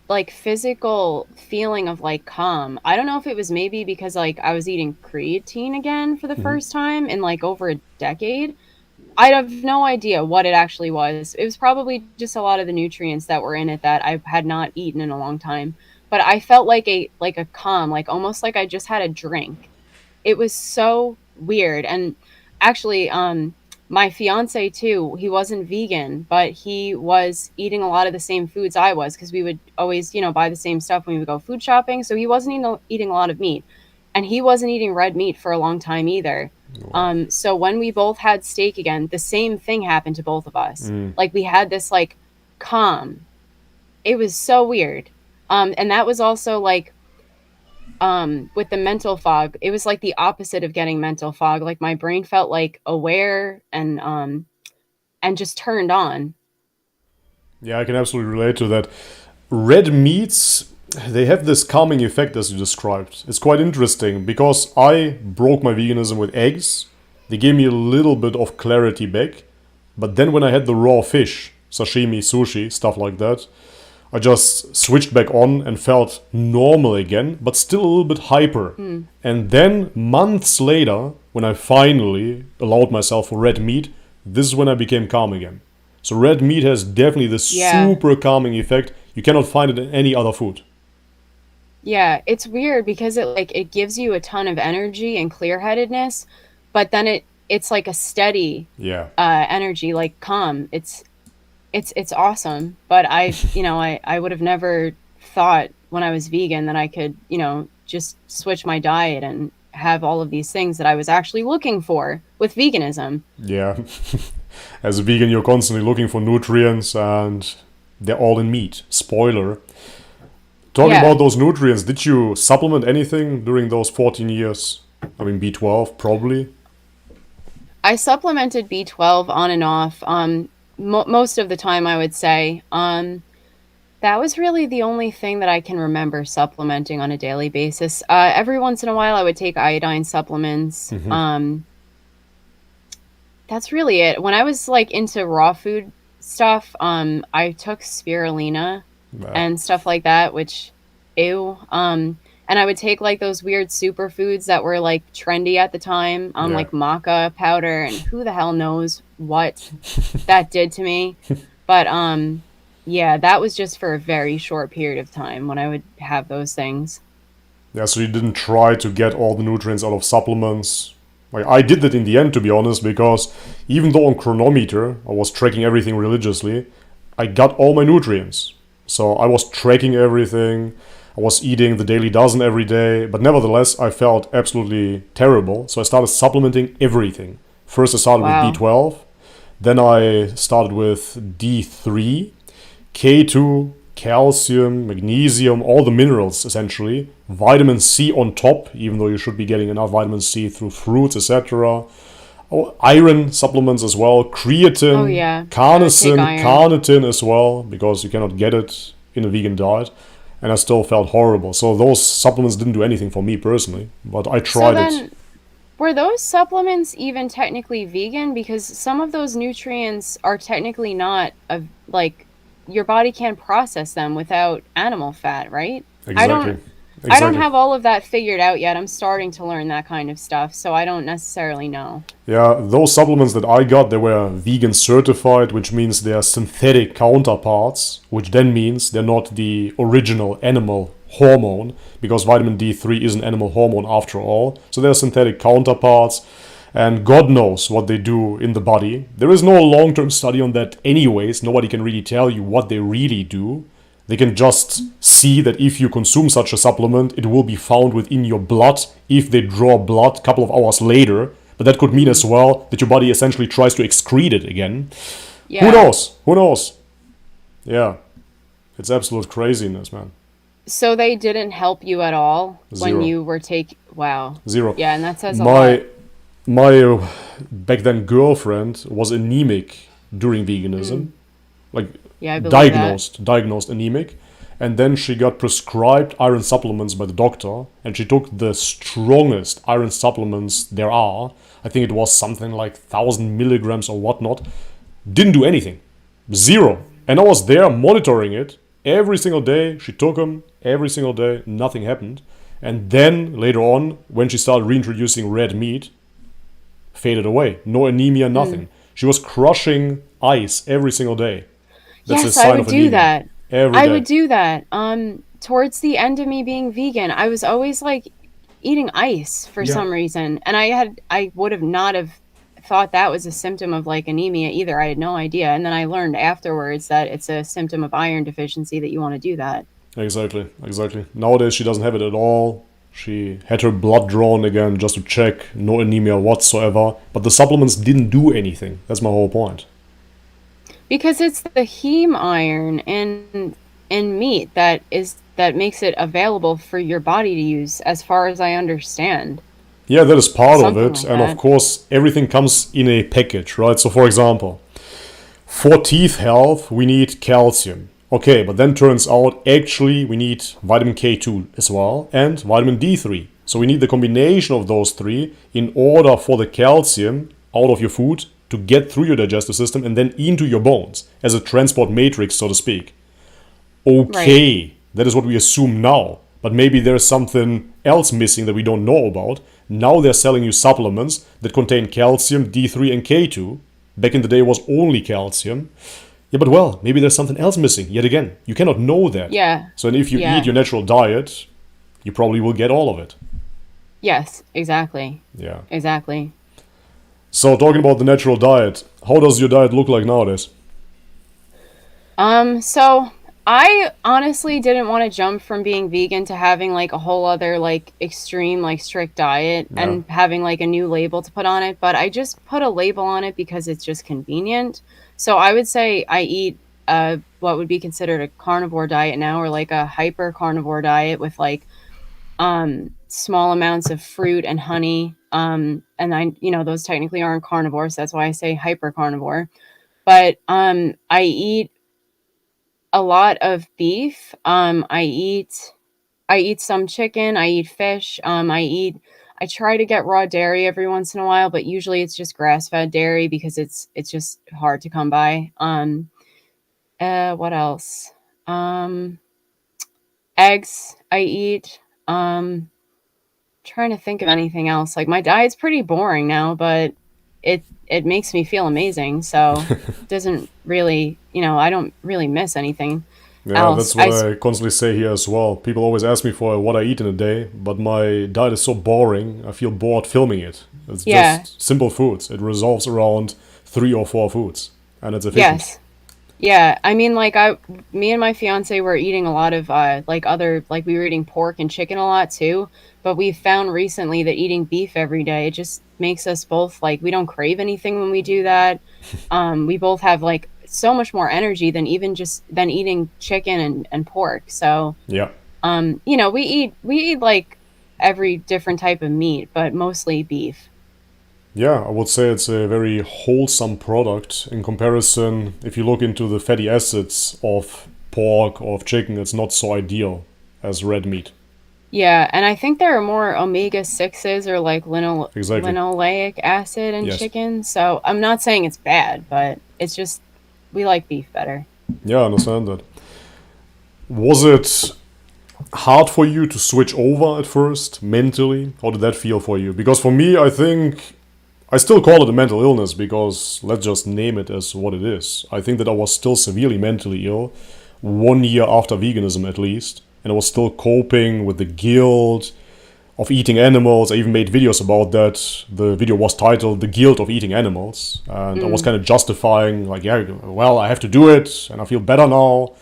like physical feeling of like calm. I don't know if it was maybe because like I was eating creatine again for the first time in like over a decade. I have no idea what it actually was. It was probably just a lot of the nutrients that were in it that I had not eaten in a long time. But I felt like a calm, like almost like I just had a drink. It was so weird. And actually, my fiance too, he wasn't vegan, but he was eating a lot of the same foods I was because we would always, buy the same stuff when we would go food shopping. So he wasn't eating a lot of meat, and he wasn't eating red meat for a long time either. So when we both had steak again, the same thing happened to both of us. Like we had this like calm. It was so weird. And that was also like with the mental fog, it was like the opposite of getting mental fog. Like my brain felt like aware and just turned on. Yeah, I can absolutely relate to that. Red meats, they have this calming effect as you described. It's quite interesting because I broke my veganism with eggs. They gave me a little bit of clarity back. But then when I had the raw fish, sashimi, sushi, stuff like that, I just switched back on and felt normal again, but still a little bit hyper. And then months later, when I finally allowed myself for red meat, this is when I became calm again. So red meat has definitely this Yeah. super calming effect. You cannot find it in any other food. Yeah, it's weird because it gives you a ton of energy and clear-headedness, but then it's like a steady Yeah. energy, like calm. It's awesome, but I would have never thought when I was vegan that I could, just switch my diet and have all of these things that I was actually looking for with veganism. Yeah. As a vegan, you're constantly looking for nutrients and they're all in meat. Spoiler. Talking Yeah. about those nutrients, did you supplement anything during those 14 years? I mean, B12, probably. I supplemented B12 on and off, most of the time, I would say. That was really the only thing that I can remember supplementing on a daily basis. Every once in a while, I would take iodine supplements. That's really it. When I was like into raw food stuff, I took spirulina Nah. and stuff like that, which, ew. And I would take like those weird superfoods that were like trendy at the time, Yeah. like maca powder, and who the hell knows what that did to me. But yeah, that was just for a very short period of time when I would have those things. Yeah, so you didn't try to get all the nutrients out of supplements. Like, I did that in the end, to be honest, because even though on Chronometer I was tracking everything religiously, I got all my nutrients. So I was tracking everything. I was eating the daily dozen every day, but nevertheless, I felt absolutely terrible. So I started supplementing everything. First, I started Wow. with B12, then I started with D3, K2, calcium, magnesium, all the minerals essentially. Vitamin C on top, even though you should be getting enough vitamin C through fruits, etc. Oh, iron supplements as well, creatine, Oh yeah, I would take carnitin, iron. carnitin as well, because you cannot get it in a vegan diet. And I still felt horrible. So those supplements didn't do anything for me personally, but I So tried it. then, were those supplements even technically vegan? Because some of those nutrients are technically not like your body can't process them without animal fat, right? I Exactly. don't I don't Exactly. have all of that figured out yet. I'm starting to learn that kind of stuff, so I don't necessarily know. Yeah, those supplements that I got, they were vegan certified, which means they are synthetic counterparts, which then means they're not the original animal hormone, because vitamin D3 is an animal hormone after all. So they're synthetic counterparts, and God knows what they do in the body. There is no long-term study on that anyways. Nobody can really tell you what they really do. They can just see that if you consume such a supplement, it will be found within your blood if they draw blood a couple of hours later. But that could mean as well that your body essentially tries to excrete it again. Who Yeah. knows? Who knows? Yeah. It's absolute craziness, man. So they didn't help you at all when Zero. you were wow. Zero. Yeah, and that says a lot. My back then girlfriend was anemic during veganism, Mm, like yeah, I believe that. diagnosed anemic, and then she got prescribed iron supplements by the doctor, and she took the strongest iron supplements there are. I think it was something like 1,000 milligrams or whatnot. Didn't do anything, zero. And I was there monitoring it every single day. She took them every single day. Nothing happened. And then later on, when she started reintroducing red meat, faded away. No anemia, Mm. nothing. She was crushing ice every single day. That's a Yes, I sign would of do anemia. that. Every I would day. do that. Towards the end of me being vegan, I was always like eating ice for Yeah. some reason, and I would have not have thought that was a symptom of like anemia either. I had no idea, and then I learned afterwards that it's a symptom of iron deficiency that you want to do that. Exactly. Exactly. Nowadays she doesn't have it at all. She had her blood drawn again just to check. No anemia whatsoever. But the supplements didn't do anything. That's my whole point. Because it's the heme iron in meat that makes it available for your body to use, as far as I understand. Yeah, that is part of Something it. like And of that. course, everything comes in a package, right? So, for example, for teeth health, we need calcium. Okay, but then turns out actually we need vitamin K2 as well and vitamin D3. So we need the combination of those three in order for the calcium out of your food to get through your digestive system and then into your bones as a transport matrix, so to speak. Right. Okay, that is what we assume now. But maybe there's something else missing that we don't know about. Now they're selling you supplements that contain calcium, D3, and K2. Back in the day, it was only calcium. Yeah, but well, maybe there's something else missing. Yet again, you cannot know that. Yeah. So, and if you eat Yeah. your natural diet, you probably will get all of it. Yes, exactly. Yeah. Exactly. So, talking about the natural diet, how does your diet look like nowadays? So I honestly didn't want to jump from being vegan to having like a whole other like extreme like strict diet Yeah. and having like a new label to put on it, but I just put a label on it because it's just convenient. So I would say I eat what would be considered a carnivore diet now, or like a hyper carnivore diet with like small amounts of fruit and honey. And those technically aren't carnivores, so that's why I say hyper carnivore. But I eat a lot of beef. I eat some chicken, I eat fish, I try to get raw dairy every once in a while, but usually it's just grass-fed dairy because it's just hard to come by. What else? Um Eggs I eat. Trying to think of anything else. Like my diet's pretty boring now, but it makes me feel amazing. So it doesn't really, I don't really miss anything Yeah, else. that's what I constantly say here as well. People always ask me for what I eat in a day, but my diet is so boring, I feel bored filming it. It's Yeah. just simple foods. It resolves around 3 or 4 foods, and it's efficient. Yes. Yeah, I mean, like me and my fiance were eating a lot of like we were eating pork and chicken a lot too. But we found recently that eating beef every day, it just makes us both like we don't crave anything when we do that. We both have like so much more energy than even just than eating chicken and pork. So Yeah. we eat like every different type of meat, but mostly beef. Yeah, I would say it's a very wholesome product in comparison. If you look into the fatty acids of pork or of chicken, it's not so ideal as red meat. Yeah, and I think there are more omega-6s or like Exactly. linoleic acid in Yes. chicken. So I'm not saying it's bad, but it's just we like beef better. Yeah, I understand that. Was it hard for you to switch over at first, mentally? How did that feel for you? Because for me, I think I still call it a mental illness because let's just name it as what it is. I think that I was still severely mentally ill, 1 year after veganism at least, and I was still coping with the guilt of eating animals. I even made videos about that. The video was titled "The Guilt of Eating Animals," and I was Mm. kind of justifying, like, yeah, well, I have to do it, and I feel better now,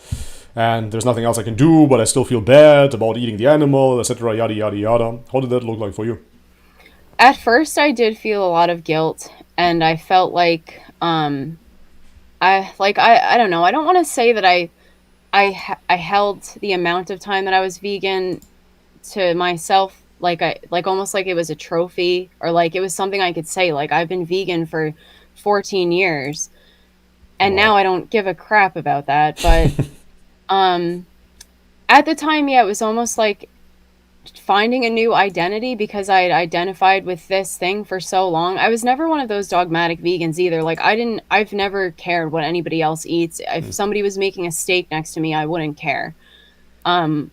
and there's nothing else I can do, but I still feel bad about eating the animal, etc. Yada yada yada. How did that look like for you? At first I did feel a lot of guilt, and I felt like I don't know. I don't want to say that I held the amount of time that I was vegan to myself, like almost like it was a trophy, or like it was something I could say, like I've been vegan for 14 years and Wow. now I don't give a crap about that. But um at the time, yeah, it was almost like finding a new identity because I had identified with this thing for so long. I was never one of those dogmatic vegans either. Like I've never cared what anybody else eats. If somebody was making a steak next to me, I wouldn't care. Um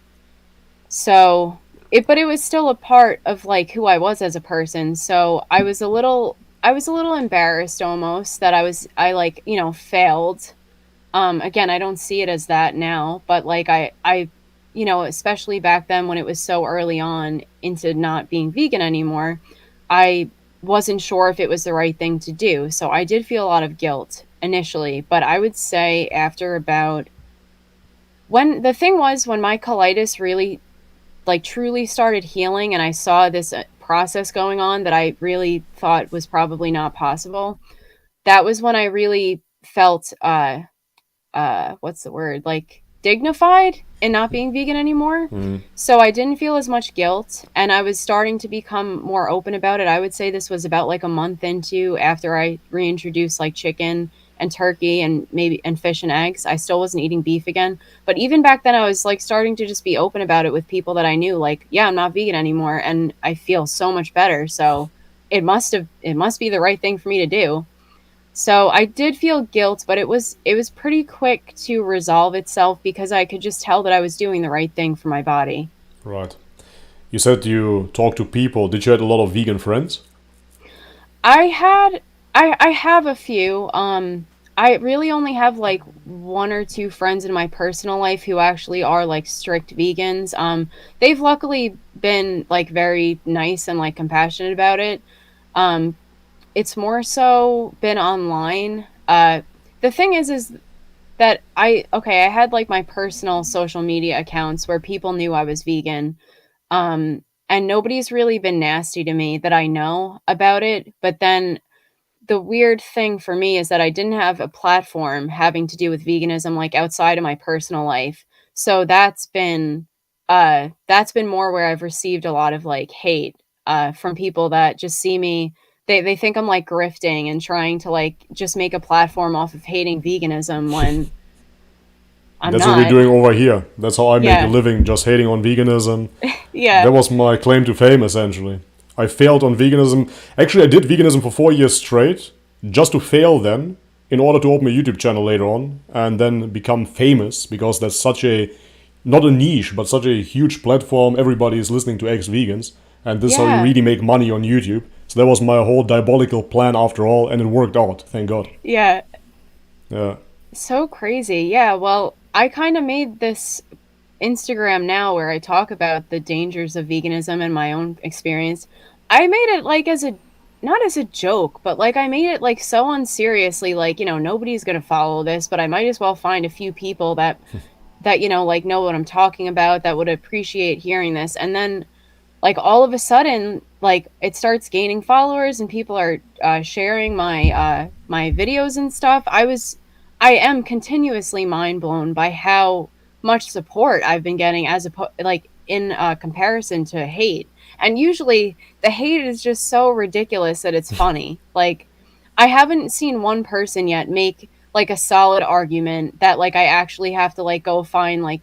so but it was still a part of like who I was as a person. So I was a little embarrassed almost that I like, failed. Again, I don't see it as that now, but like especially back then when it was so early on into not being vegan anymore, I wasn't sure if it was the right thing to do. So I did feel a lot of guilt initially, but I would say after about when the thing was when my colitis really like truly started healing and I saw this process going on that I really thought was probably not possible, that was when I really felt what's the word, like dignified in not being vegan anymore. So I didn't feel as much guilt and I was starting to become more open about it. I would say this was about like a month into after I reintroduced like chicken and turkey and maybe and fish and eggs. I still wasn't eating beef again, but even back then I was like starting to just be open about it with people that I knew, like, yeah, I'm not vegan anymore and I feel so much better. So it must be the right thing for me to do. So I did feel guilt, but it was pretty quick to resolve itself because I could just tell that I was doing the right thing for my body. Right. You said you talk to people. Did you have a lot of vegan friends? I had I have a few. I really only have like one or two friends in my personal life who actually are like strict vegans. They've luckily been like very nice and like compassionate about it. Um, it's more so been online. The thing is that I had like my personal social media accounts where people knew I was vegan. And nobody's really been nasty to me that I know about it. But then the weird thing for me is that I didn't have a platform having to do with veganism like outside of my personal life. So that's been more where I've received a lot of like hate from people that just see me, they think I'm like grifting and trying to like just make a platform off of hating veganism when I'm That's what we're not. doing over here. That's how I make a Yeah. living, just hating on veganism. That Yeah. was my claim to fame, essentially. I failed on veganism. Actually, I did veganism for 4 years straight, just to fail then, in order to open a YouTube channel later on, and then become famous, because that's such a, not a niche, but such a huge platform. Everybody is listening to ex-vegans, and this is how you Yeah. really make money on YouTube. So that was my whole diabolical plan after all, and it worked out, thank God. Yeah. Yeah. So crazy. Yeah. Well, I kind of made this Instagram now where I talk about the dangers of veganism and my own experience. I made it like as a not as a joke, but like I made it like so unseriously, like, nobody's going to follow this, but I might as well find a few people that like know what I'm talking about that would appreciate hearing this. And then like all of a sudden like it starts gaining followers and people are sharing my videos and stuff. I am continuously mind blown by how much support I've been getting as like in comparison to hate. And usually the hate is just so ridiculous that it's funny. Like I haven't seen one person yet make like a solid argument that like I actually have to like go find like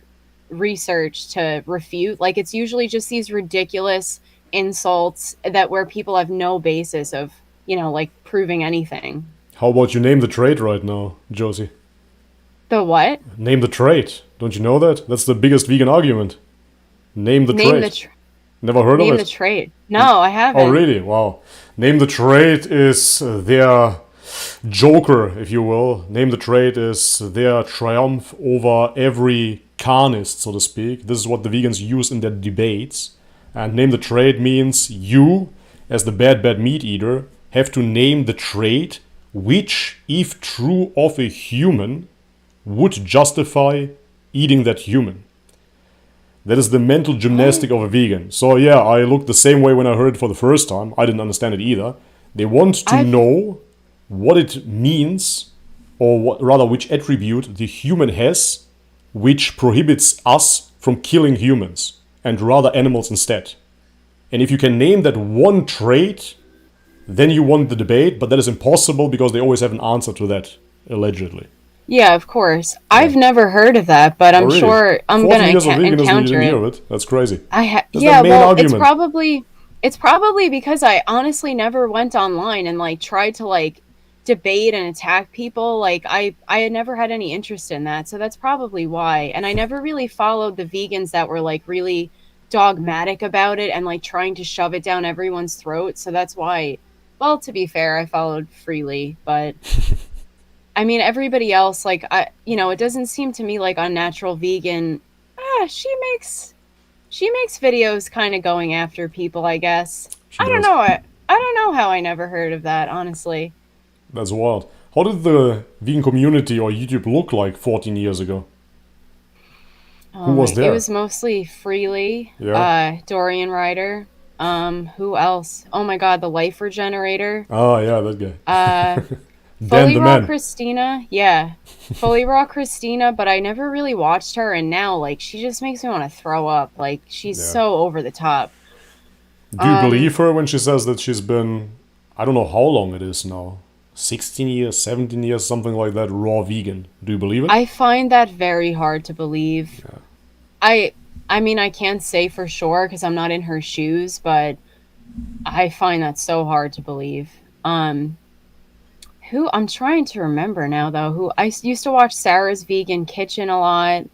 research to refute. Like it's usually just these ridiculous insults that where people have no basis of, like proving anything. How about you name the trade right now, Josie? The what? Name the trade. Don't you know that? That's the biggest vegan argument. Name the Name trade. Never heard of name the it? trade. No, I Oh, haven't. really? Wow. Name the trade is their joker, if you will. Name the trade is their triumph over every carnist, so to speak. This is what the vegans use in their debates. And name the trade means you, as the bad meat eater, have to name the trait which, if true of a human, would justify eating that human. That is the mental gymnastic of a vegan. So yeah, I looked the same way when I heard it for the first time. I didn't understand it either. They want to I've know what it means, or rather which attribute the human has which prohibits us from killing humans and rather animals instead. And if you can name that one trait, then you won the debate, but that is impossible because they always have an answer to that, allegedly. Yeah, of course. Yeah. I've never heard of that, but Oh, I'm really? sure I'm 40 gonna years of veganism, you encounter didn't hear it. of it? That's crazy. Yeah, the main well, argument. it's probably because I honestly never went online and like tried to like debate and attack people. Like I had never had any interest in that, so that's probably why. And I never really followed the vegans that were like really dogmatic about it and like trying to shove it down everyone's throat. So that's why. Well, to be fair, I followed freely, but I mean, everybody else, like, it doesn't seem to me like Unnatural Vegan. She makes videos kind of going after people, I guess. She I don't does. know. I don't know how I never heard of that, honestly. That's wild. How did the vegan community or YouTube look like 14 years ago? Who was It there? was mostly Freely, Yeah. Dorian Ryder. Who else? Oh my God, the Life Regenerator. Ah, yeah, that guy. Uh, Dan Fully the Raw man. Christina, yeah. Fully Raw Christina, but I never really watched her, and now, like, she just makes me want to throw up. Like, she's Yeah. so over the top. Do you believe Um, her when she says that she's been, I don't know how long it is now, 16 years, 17 years, something like that, raw vegan? Do you believe it? I find that very hard to believe. I, I mean, I can't say for sure because I'm not in her shoes, but I find that so hard to believe. Who I'm trying to remember now though, who used to watch Sarah's Vegan Kitchen a lot.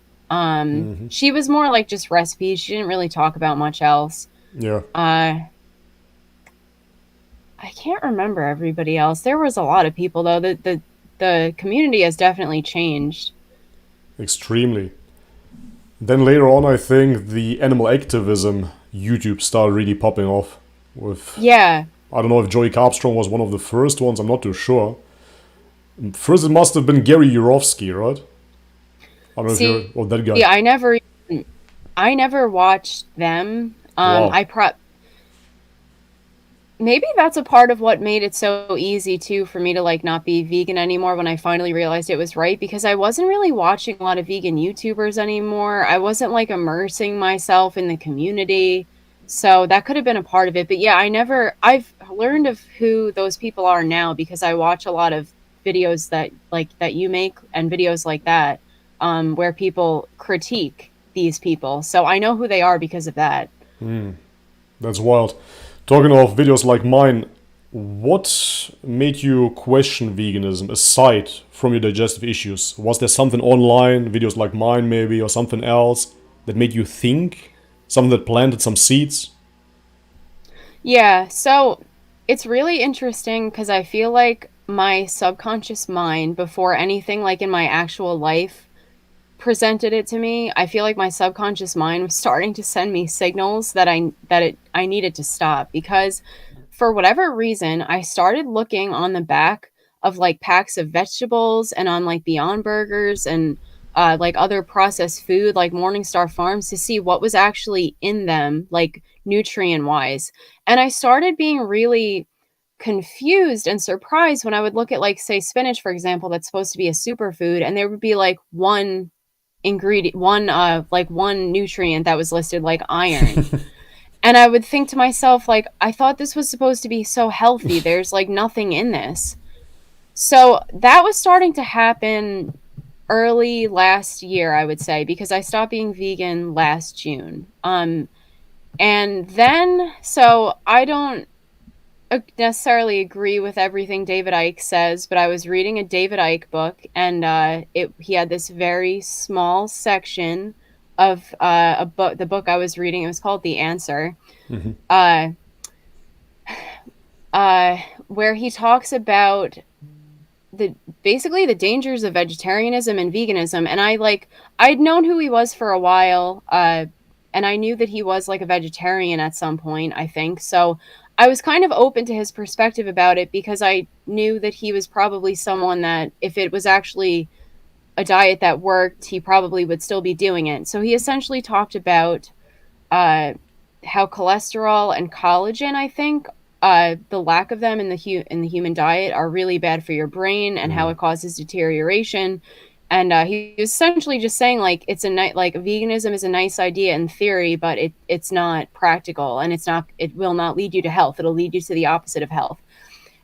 She was more like just recipes. She didn't really talk about much else. Yeah. Uh, I can't remember everybody else. There was a lot of people though. The community has definitely changed. Extremely. Then later on, I think the animal activism YouTube started really popping off with, Yeah. I don't know if Joey Carbstrong was one of the first ones, I'm not too sure. First, it must have been Gary Yurovsky, right? I don't know if you're, See, oh, that guy. yeah, I never watched them. Wow. Maybe that's a part of what made it so easy too for me to like not be vegan anymore when I finally realized it was right, because I wasn't really watching a lot of vegan YouTubers anymore. I wasn't like immersing myself in the community. So that could have been a part of it. But yeah, I've learned of who those people are now because I watch a lot of videos that you make and videos like that, where people critique these people. So I know who they are because of that. That's wild. Talking of videos like mine, what made you question veganism aside from your digestive issues? Was there something online, videos like mine maybe, or something else that made you think? Something that planted some seeds? Yeah, so it's really interesting because I feel like my subconscious mind, before anything like in my actual life presented it to me, I feel like my subconscious mind was starting to send me signals I needed to stop, because for whatever reason, I started looking on the back of like packs of vegetables and on like Beyond Burgers and like other processed food like Morningstar Farms to see what was actually in them, like nutrient wise. And I started being really confused and surprised when I would look at like say spinach, for example, that's supposed to be a superfood, and there would be like one ingredient, one nutrient that was listed like iron. And I would think to myself, like, I thought this was supposed to be so healthy. There's like nothing in this. So that was starting to happen early last year, I would say, because I stopped being vegan last June. And then, so I don't necessarily agree with everything David Icke says, but I was reading a David Icke book, and he had this very small section of the book I was reading. It was called The Answer, uh, where he talks about basically the dangers of vegetarianism and veganism. And I'd known who he was for a while, and I knew that he was like a vegetarian at some point, I think. So I was kind of open to his perspective about it because I knew that he was probably someone that if it was actually a diet that worked, he probably would still be doing it. So he essentially talked about uh, how cholesterol and collagen, I think, the lack of them in the human diet are really bad for your brain and how it causes deterioration. And he was essentially just saying like like veganism is a nice idea in theory, but it's not practical, and it will not lead you to health. It'll lead you to the opposite of health.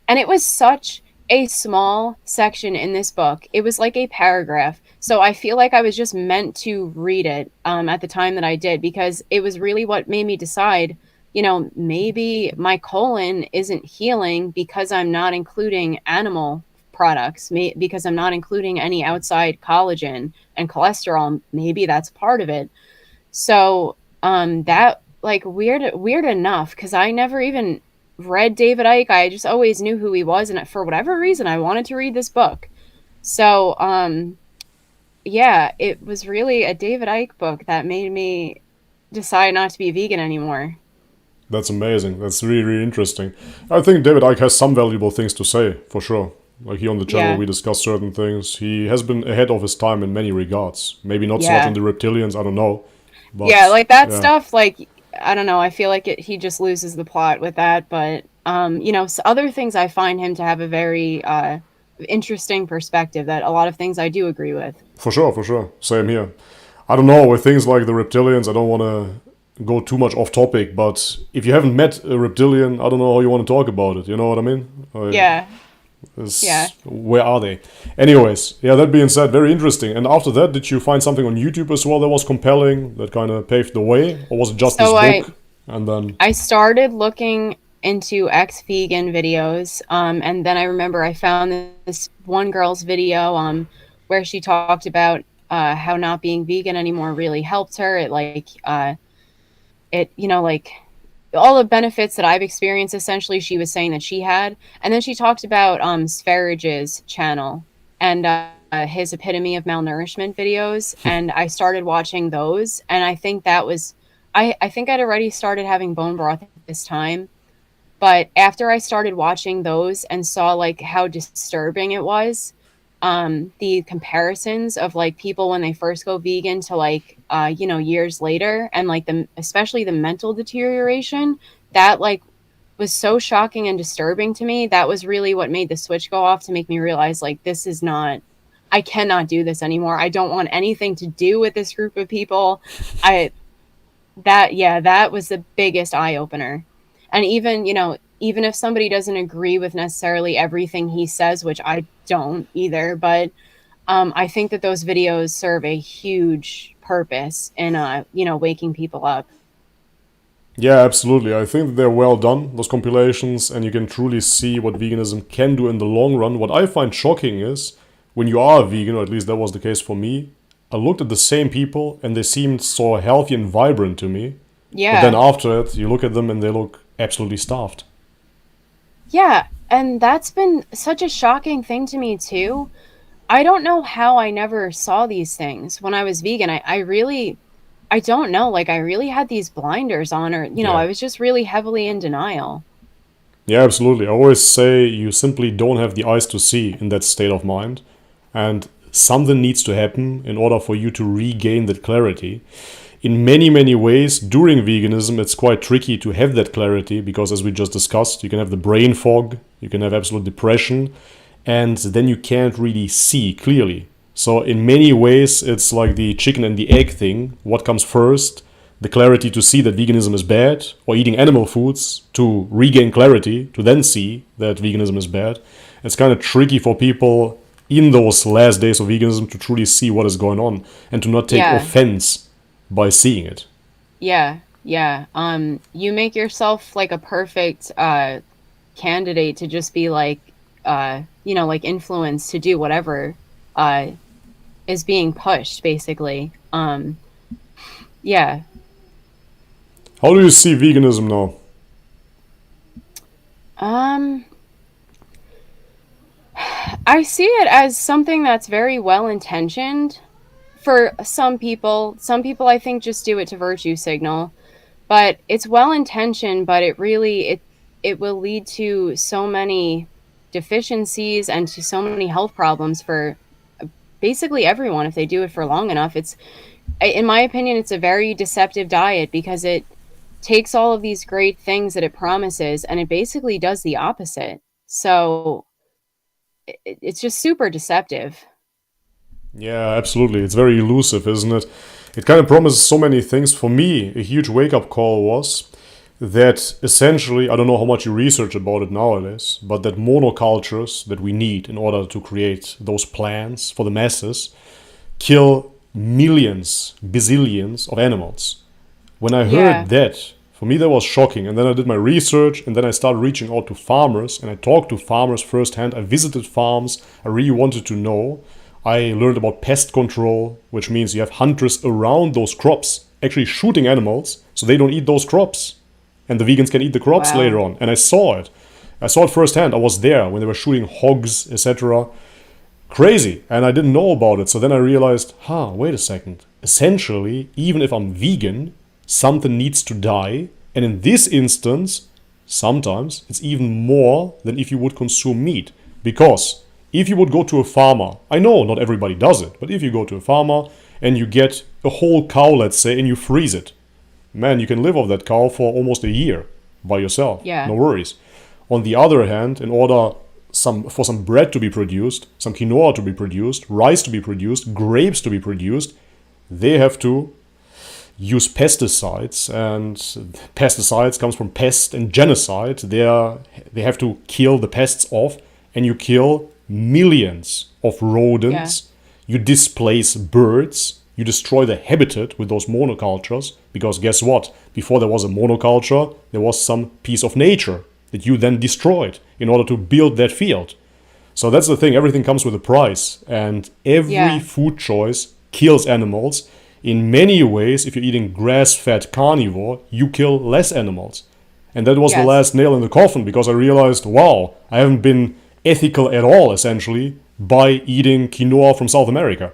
And it was such a small section in this book. It was like a paragraph. So I feel like I was just meant to read it at the time that I did, because it was really what made me decide, maybe my colon isn't healing because I'm not including animal products, because I'm not including any outside collagen and cholesterol. Maybe that's part of it. So that like weird enough, because I never even read David Icke. I just always knew who he was, and for whatever reason I wanted to read this book. So yeah, it was really a David Icke book that made me decide not to be vegan anymore. That's amazing. That's really, really interesting. I think David Icke has some valuable things to say, for sure. Like here on the channel, Yeah. we discuss certain things. He has been ahead of his time in many regards. Maybe not so much in Yeah. the reptilians, I don't know. Yeah, But like that yeah, stuff, like I don't know, I feel like he just loses the plot with that, but other things I find him to have a very interesting perspective that a lot of things I do agree with. for sure, for sure. Same here. I don't know, with things like the reptilians, I don't want to go too much off topic, but if you haven't met a reptilian, I don't know how you want to talk about it. You know what I mean? Yeah. Yeah. Where are they? Anyways, yeah, that being said, very interesting. And after that, did you find something on YouTube as well that was compelling, that kind of paved the way? Or was it just this So book? And then, I started looking into ex-vegan videos, and then I remember I found this one girl's video where she talked about how not being vegan anymore really helped her. Like all the benefits that I've experienced, essentially, she was saying that she had. And then she talked about Sfarage's channel and his epitome of malnourishment videos. And I started watching those. And I think I think I'd already started having bone broth at this time. But after I started watching those and saw like how disturbing it was, the comparisons of like people when they first go vegan to like years later, and like especially the mental deterioration that like was so shocking and disturbing to me. That was really what made the switch go off, to make me realize like this is not, I cannot do this anymore. I don't want anything to do with this group of people. I that was the biggest eye opener. And even if somebody doesn't agree with necessarily everything he says, which I don't either, but I think that those videos serve a huge purpose in waking people up. yeah, absolutely. I think they're well done, those compilations, and you can truly see what veganism can do in the long run. What I find shocking is when you are a vegan, or at least that was the case for me, I looked at the same people and they seemed so healthy and vibrant to me. But then Yeah. after it, you look at them and they look absolutely starved. Yeah, and that's been such a shocking thing to me too. I don't know how I never saw these things when I was vegan. I don't know, like I really had these blinders on, or Yeah. I was just really heavily in denial. Yeah, absolutely. I always say you simply don't have the eyes to see in that state of mind. And something needs to happen in order for you to regain that clarity. In many, many ways, during veganism, it's quite tricky to have that clarity because, as we just discussed, you can have the brain fog, you can have absolute depression, and then you can't really see clearly. So, in many ways, it's like the chicken and the egg thing. What comes first? The clarity to see that veganism is bad, or eating animal foods to regain clarity to then see that veganism is bad. It's kind of tricky for people in those last days of veganism to truly see what is going on and to not take Yeah. offense by seeing it. Yeah, yeah. You make yourself like a perfect candidate to just be like like influenced to do whatever uh is being pushed, basically. Yeah. How do you see veganism now? Um I see it as something that's very well intentioned for some people. Some people I think just do it to virtue signal, but it's well intentioned, but it will lead to so many deficiencies and to so many health problems for basically everyone if they do it for long enough. It's, in my opinion, it's a very deceptive diet because it takes all of these great things that it promises and it basically does the opposite. So it's just super deceptive. Yeah, absolutely. It's very elusive, isn't it? It kind of promises so many things. For me, a huge wake-up call was that essentially, I don't know how much you research about it nowadays, but that monocultures that we need in order to create those plants for the masses kill millions, bazillions of animals. When I Yeah. heard that, for me that was shocking. And then I did my research, and then I started reaching out to farmers, and I talked to farmers firsthand. I visited farms. I really wanted to know. I learned about pest control, which means you have hunters around those crops actually shooting animals so they don't eat those crops. And the vegans can eat the crops Wow. later on. And I saw it. I saw it firsthand. I was there when they were shooting hogs, etc. Crazy. And I didn't know about it. So then I realized, wait a second. Essentially, even if I'm vegan, something needs to die. And in this instance, sometimes it's even more than if you would consume meat. Because if you would go to a farmer, I know not everybody does it, but if you go to a farmer and you get a whole cow, let's say, and you freeze it, man, you can live off that cow for almost a year by yourself. Yeah. No worries. On the other hand, in order for some bread to be produced, some quinoa to be produced, rice to be produced, grapes to be produced, they have to use pesticides, and pesticides comes from pest and genocide. They have to kill the pests off, and you kill millions of rodents. You displace birds. You destroy the habitat with those monocultures, because guess what? Before there was a monoculture, there was some piece of nature that you then destroyed in order to build that field. So that's the thing, everything comes with a price, and every Yeah. food choice kills animals. In many ways, if you're eating grass-fed carnivore, you kill less animals. And that was the Yes. last nail in the coffin, because I realized, wow, I haven't been ethical at all, essentially, by eating quinoa from South America.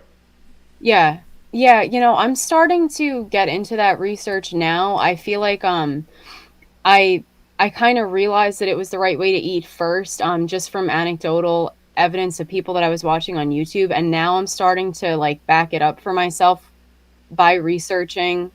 Yeah. Yeah, I'm starting to get into that research now. I feel like I I kind of realized that it was the right way to eat first, just from anecdotal evidence of people that I was watching on YouTube, and now I'm starting to like back it up for myself by researching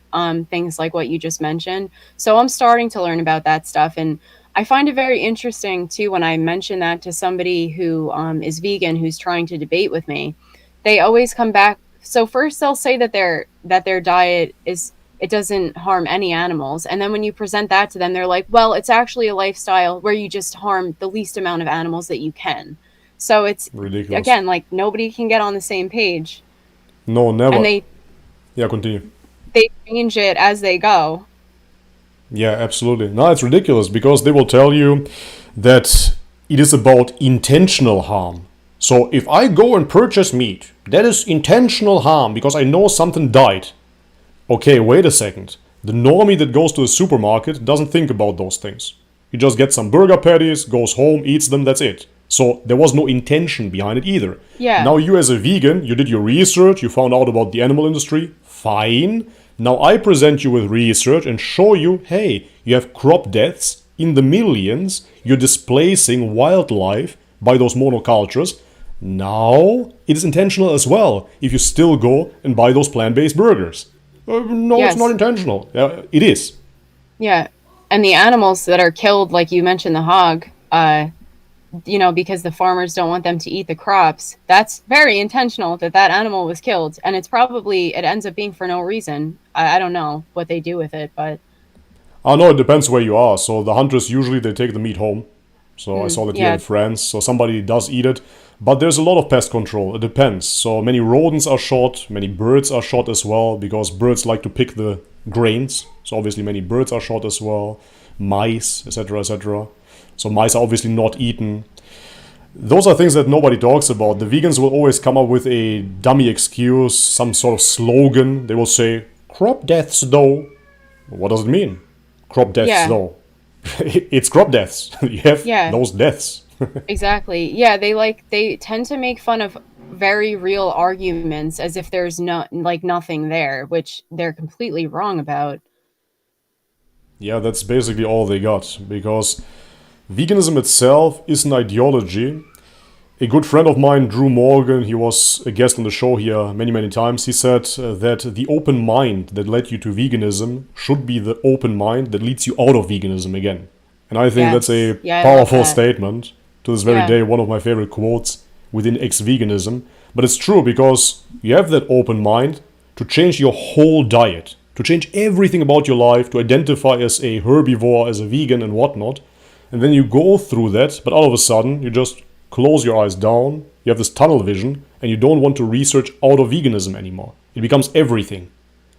things like what you just mentioned. So I'm starting to learn about that stuff, and I find it very interesting too when I mention that to somebody who is vegan who's trying to debate with me. They always come back. So first they'll say that their diet is it doesn't harm any animals, and then when you present that to them, they're like, "Well, it's actually a lifestyle where you just harm the least amount of animals that you can." So it's Ridiculous. again like nobody can get on the same page, No, and never. they Yeah, continue. they change it as they go. Yeah, absolutely. No, it's ridiculous, because they will tell you that it is about intentional harm. So if I go and purchase meat, that is intentional harm because I know something died. Okay, wait a second. The normie that goes to the supermarket doesn't think about those things. He just gets some burger patties, goes home, eats them, that's it. So there was no intention behind it either. Yeah. Now you as a vegan, you did your research, you found out about the animal industry, fine. Now I present you with research and show you, hey, you have crop deaths in the millions, you're displacing wildlife by those monocultures. Now it is intentional as well if you still go and buy those plant-based burgers. No, it's not Yes. intentional. It is. Yeah. And the animals that are killed, like you mentioned, the hog, because the farmers don't want them to eat the crops, that's very intentional that that animal was killed. And it ends up being for no reason. I don't know what they do with it, but I know it depends where you are. So the hunters usually they take the meat home. So I saw that here yeah. in France. So somebody does eat it. But there's a lot of pest control. It depends. So many rodents are shot, many birds are shot as well, because birds like to pick the grains. So obviously many birds are shot as well. Mice, etc., etc. So mice are obviously not eaten. Those are things that nobody talks about. The vegans will always come up with a dummy excuse, some sort of slogan. They will say, crop deaths though. What does it mean? Crop deaths Yeah. though. It's crop deaths. You have Yeah. those deaths. Exactly. Yeah, they tend to make fun of very real arguments as if there's nothing there, which they're completely wrong about. Yeah, that's basically all they got. Because veganism itself is an ideology. A good friend of mine, Drew Morgan, he was a guest on the show here many, many times. He said that the open mind that led you to veganism should be the open mind that leads you out of veganism again. And I think that's a Yes. Yeah, I love powerful that. statement. To this very Yeah. day, one of my favorite quotes. within ex-veganism, but it's true because you have that open mind to change your whole diet, to change everything about your life, to identify as a herbivore, as a vegan and whatnot. And then you go through that, but all of a sudden you just close your eyes down, you have this tunnel vision, and you don't want to research out of veganism anymore. It becomes everything.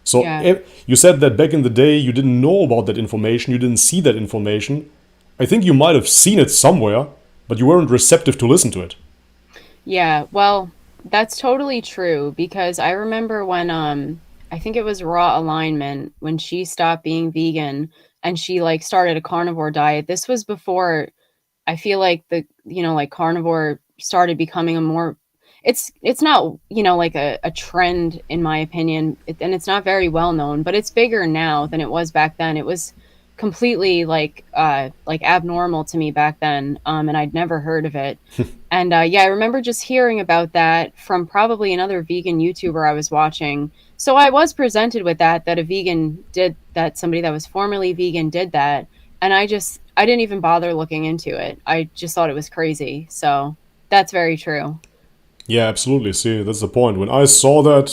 So Yeah. you said that back in the day you didn't know about that information, you didn't see that information. I think you might have seen it somewhere, but you weren't receptive to listen to it. Yeah, well, that's totally true because I remember when I think it was Raw Alignment when she stopped being vegan and she like started a carnivore diet. This was before I feel like like carnivore started becoming a more it's not, like a trend in my opinion, and it's not very well known, but it's bigger now than it was back then. It was completely like abnormal to me back then, and I'd never heard of it. And yeah, I remember just hearing about that from probably another vegan YouTuber I was watching. So I was presented with that a vegan did that, somebody that was formerly vegan did that, and I didn't even bother looking into it. I just thought it was crazy. So that's very true. Yeah, absolutely. See, that's the point. When I saw that,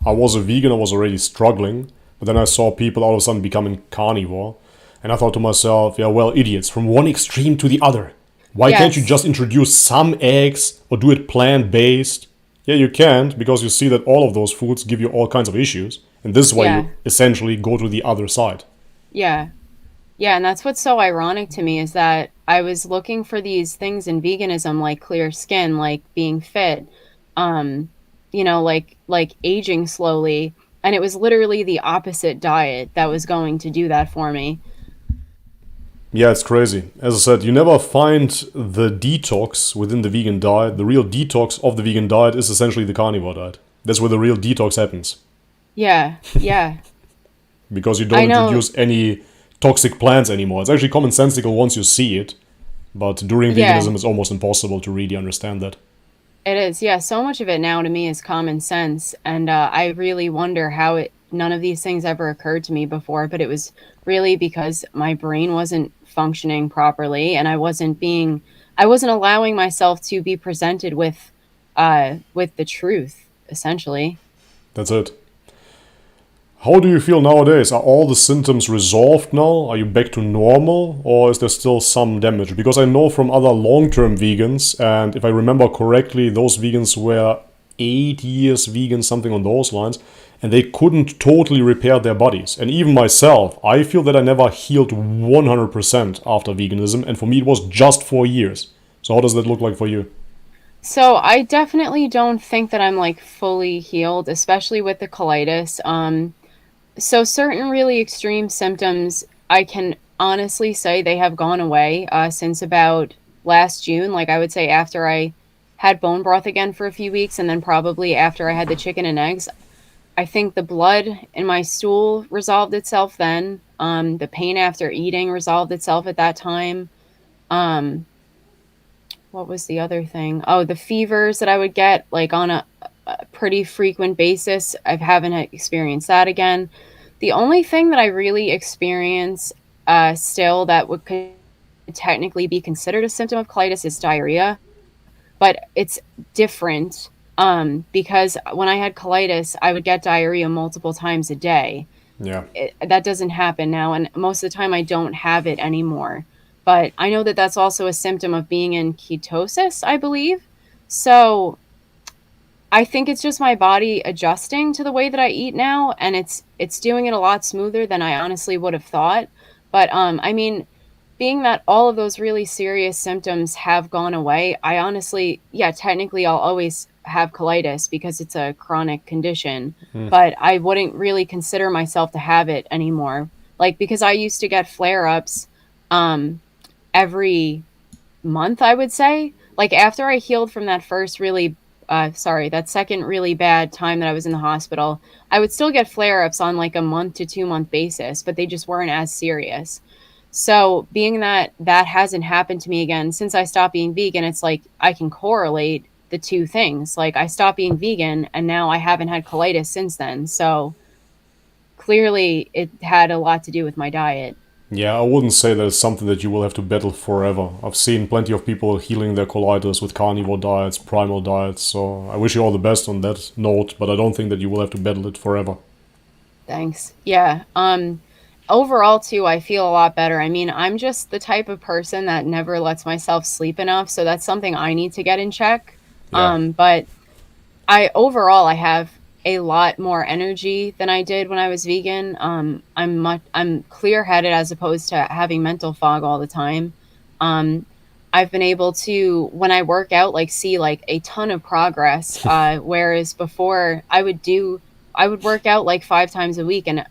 I was a vegan, I was already struggling, but then I saw people all of a sudden becoming carnivore, and I thought to myself, yeah, well, idiots, from one extreme to the other. Why can't you Yes. just introduce some eggs or do it plant based? Yeah, you can't because you see that all of those foods give you all kinds of issues, and this is why Yeah. you essentially go to the other side. Yeah. Yeah, and that's what's so ironic to me is that I was looking for these things in veganism like clear skin, like being fit, um, like aging slowly, and it was literally the opposite diet that was going to do that for me. Yeah, it's crazy. As I said, you never find the detox within the vegan diet. The real detox of the vegan diet is essentially the carnivore diet. That's where the real detox happens. Yeah. Yeah. Because you don't I know. introduce any toxic plants anymore. It's actually commonsensical once you see it, but during Yeah. veganism, it's almost impossible to really understand that. It is, yeah. So much of it now to me is common sense, and I really wonder how it none of these things ever occurred to me before. But it was really because my brain wasn't functioning properly, and I wasn't allowing myself to be presented with the truth, essentially. That's it. How do you feel nowadays? Are all the symptoms resolved now? Are you back to normal? Or is there still some damage? Because I know from other long term vegans, and if I remember correctly, those vegans were 8 years vegan, something on those lines, and they couldn't totally repair their bodies. And even myself, I feel that I never healed 100% after veganism, and for me, it was just 4 years. So, how does that look like for you? So I definitely don't think that I'm like fully healed, especially with the colitis. So certain really extreme symptoms, I can honestly say they have gone away since about last June. Like I would say after I had bone broth again for a few weeks, and then probably after I had the chicken and eggs. I think the blood in my stool resolved itself then. The pain after eating resolved itself at that time. Um, what was the other thing? Oh, the fevers that I would get like on a pretty frequent basis. I haven't experienced that again. The only thing that I really experience still that could technically be considered a symptom of colitis is diarrhea, but it's different because when I had colitis, I would get diarrhea multiple times a day. Yeah. That doesn't happen now, and most of the time I don't have it anymore. But I know that that's also a symptom of being in ketosis, I believe. So I think it's just my body adjusting to the way that I eat now, and it's doing it a lot smoother than I honestly would have thought. But I mean, being that all of those really serious symptoms have gone away, I honestly, yeah, technically I'll always have colitis because it's a chronic condition, but I wouldn't really consider myself to have it anymore. Like because I used to get flare-ups um every month, I would say. Like after I healed from that that second really bad time that I was in the hospital, I would still get flare ups on like a month to 2 month basis, but they just weren't as serious. So, being that that hasn't happened to me again since I stopped being vegan, it's like I can correlate the two things. Like, I stopped being vegan and now I haven't had colitis since then. So, clearly, it had a lot to do with my diet. Yeah, I wouldn't say that it's something that you will have to battle forever. I've seen plenty of people healing their colitis with carnivore diets, primal diets, so I wish you all the best on that note, but I don't think that you will have to battle it forever. Thanks. Yeah. Overall too, I feel a lot better. I mean, I'm just the type of person that never lets myself sleep enough, so that's something I need to get in check. Yeah. But I have a lot more energy than I did when I was vegan. I'm clear-headed as opposed to having mental fog all the time. Um, I've been able to, when I work out, like see like a ton of progress. Whereas before I would work out like 5 times a week, and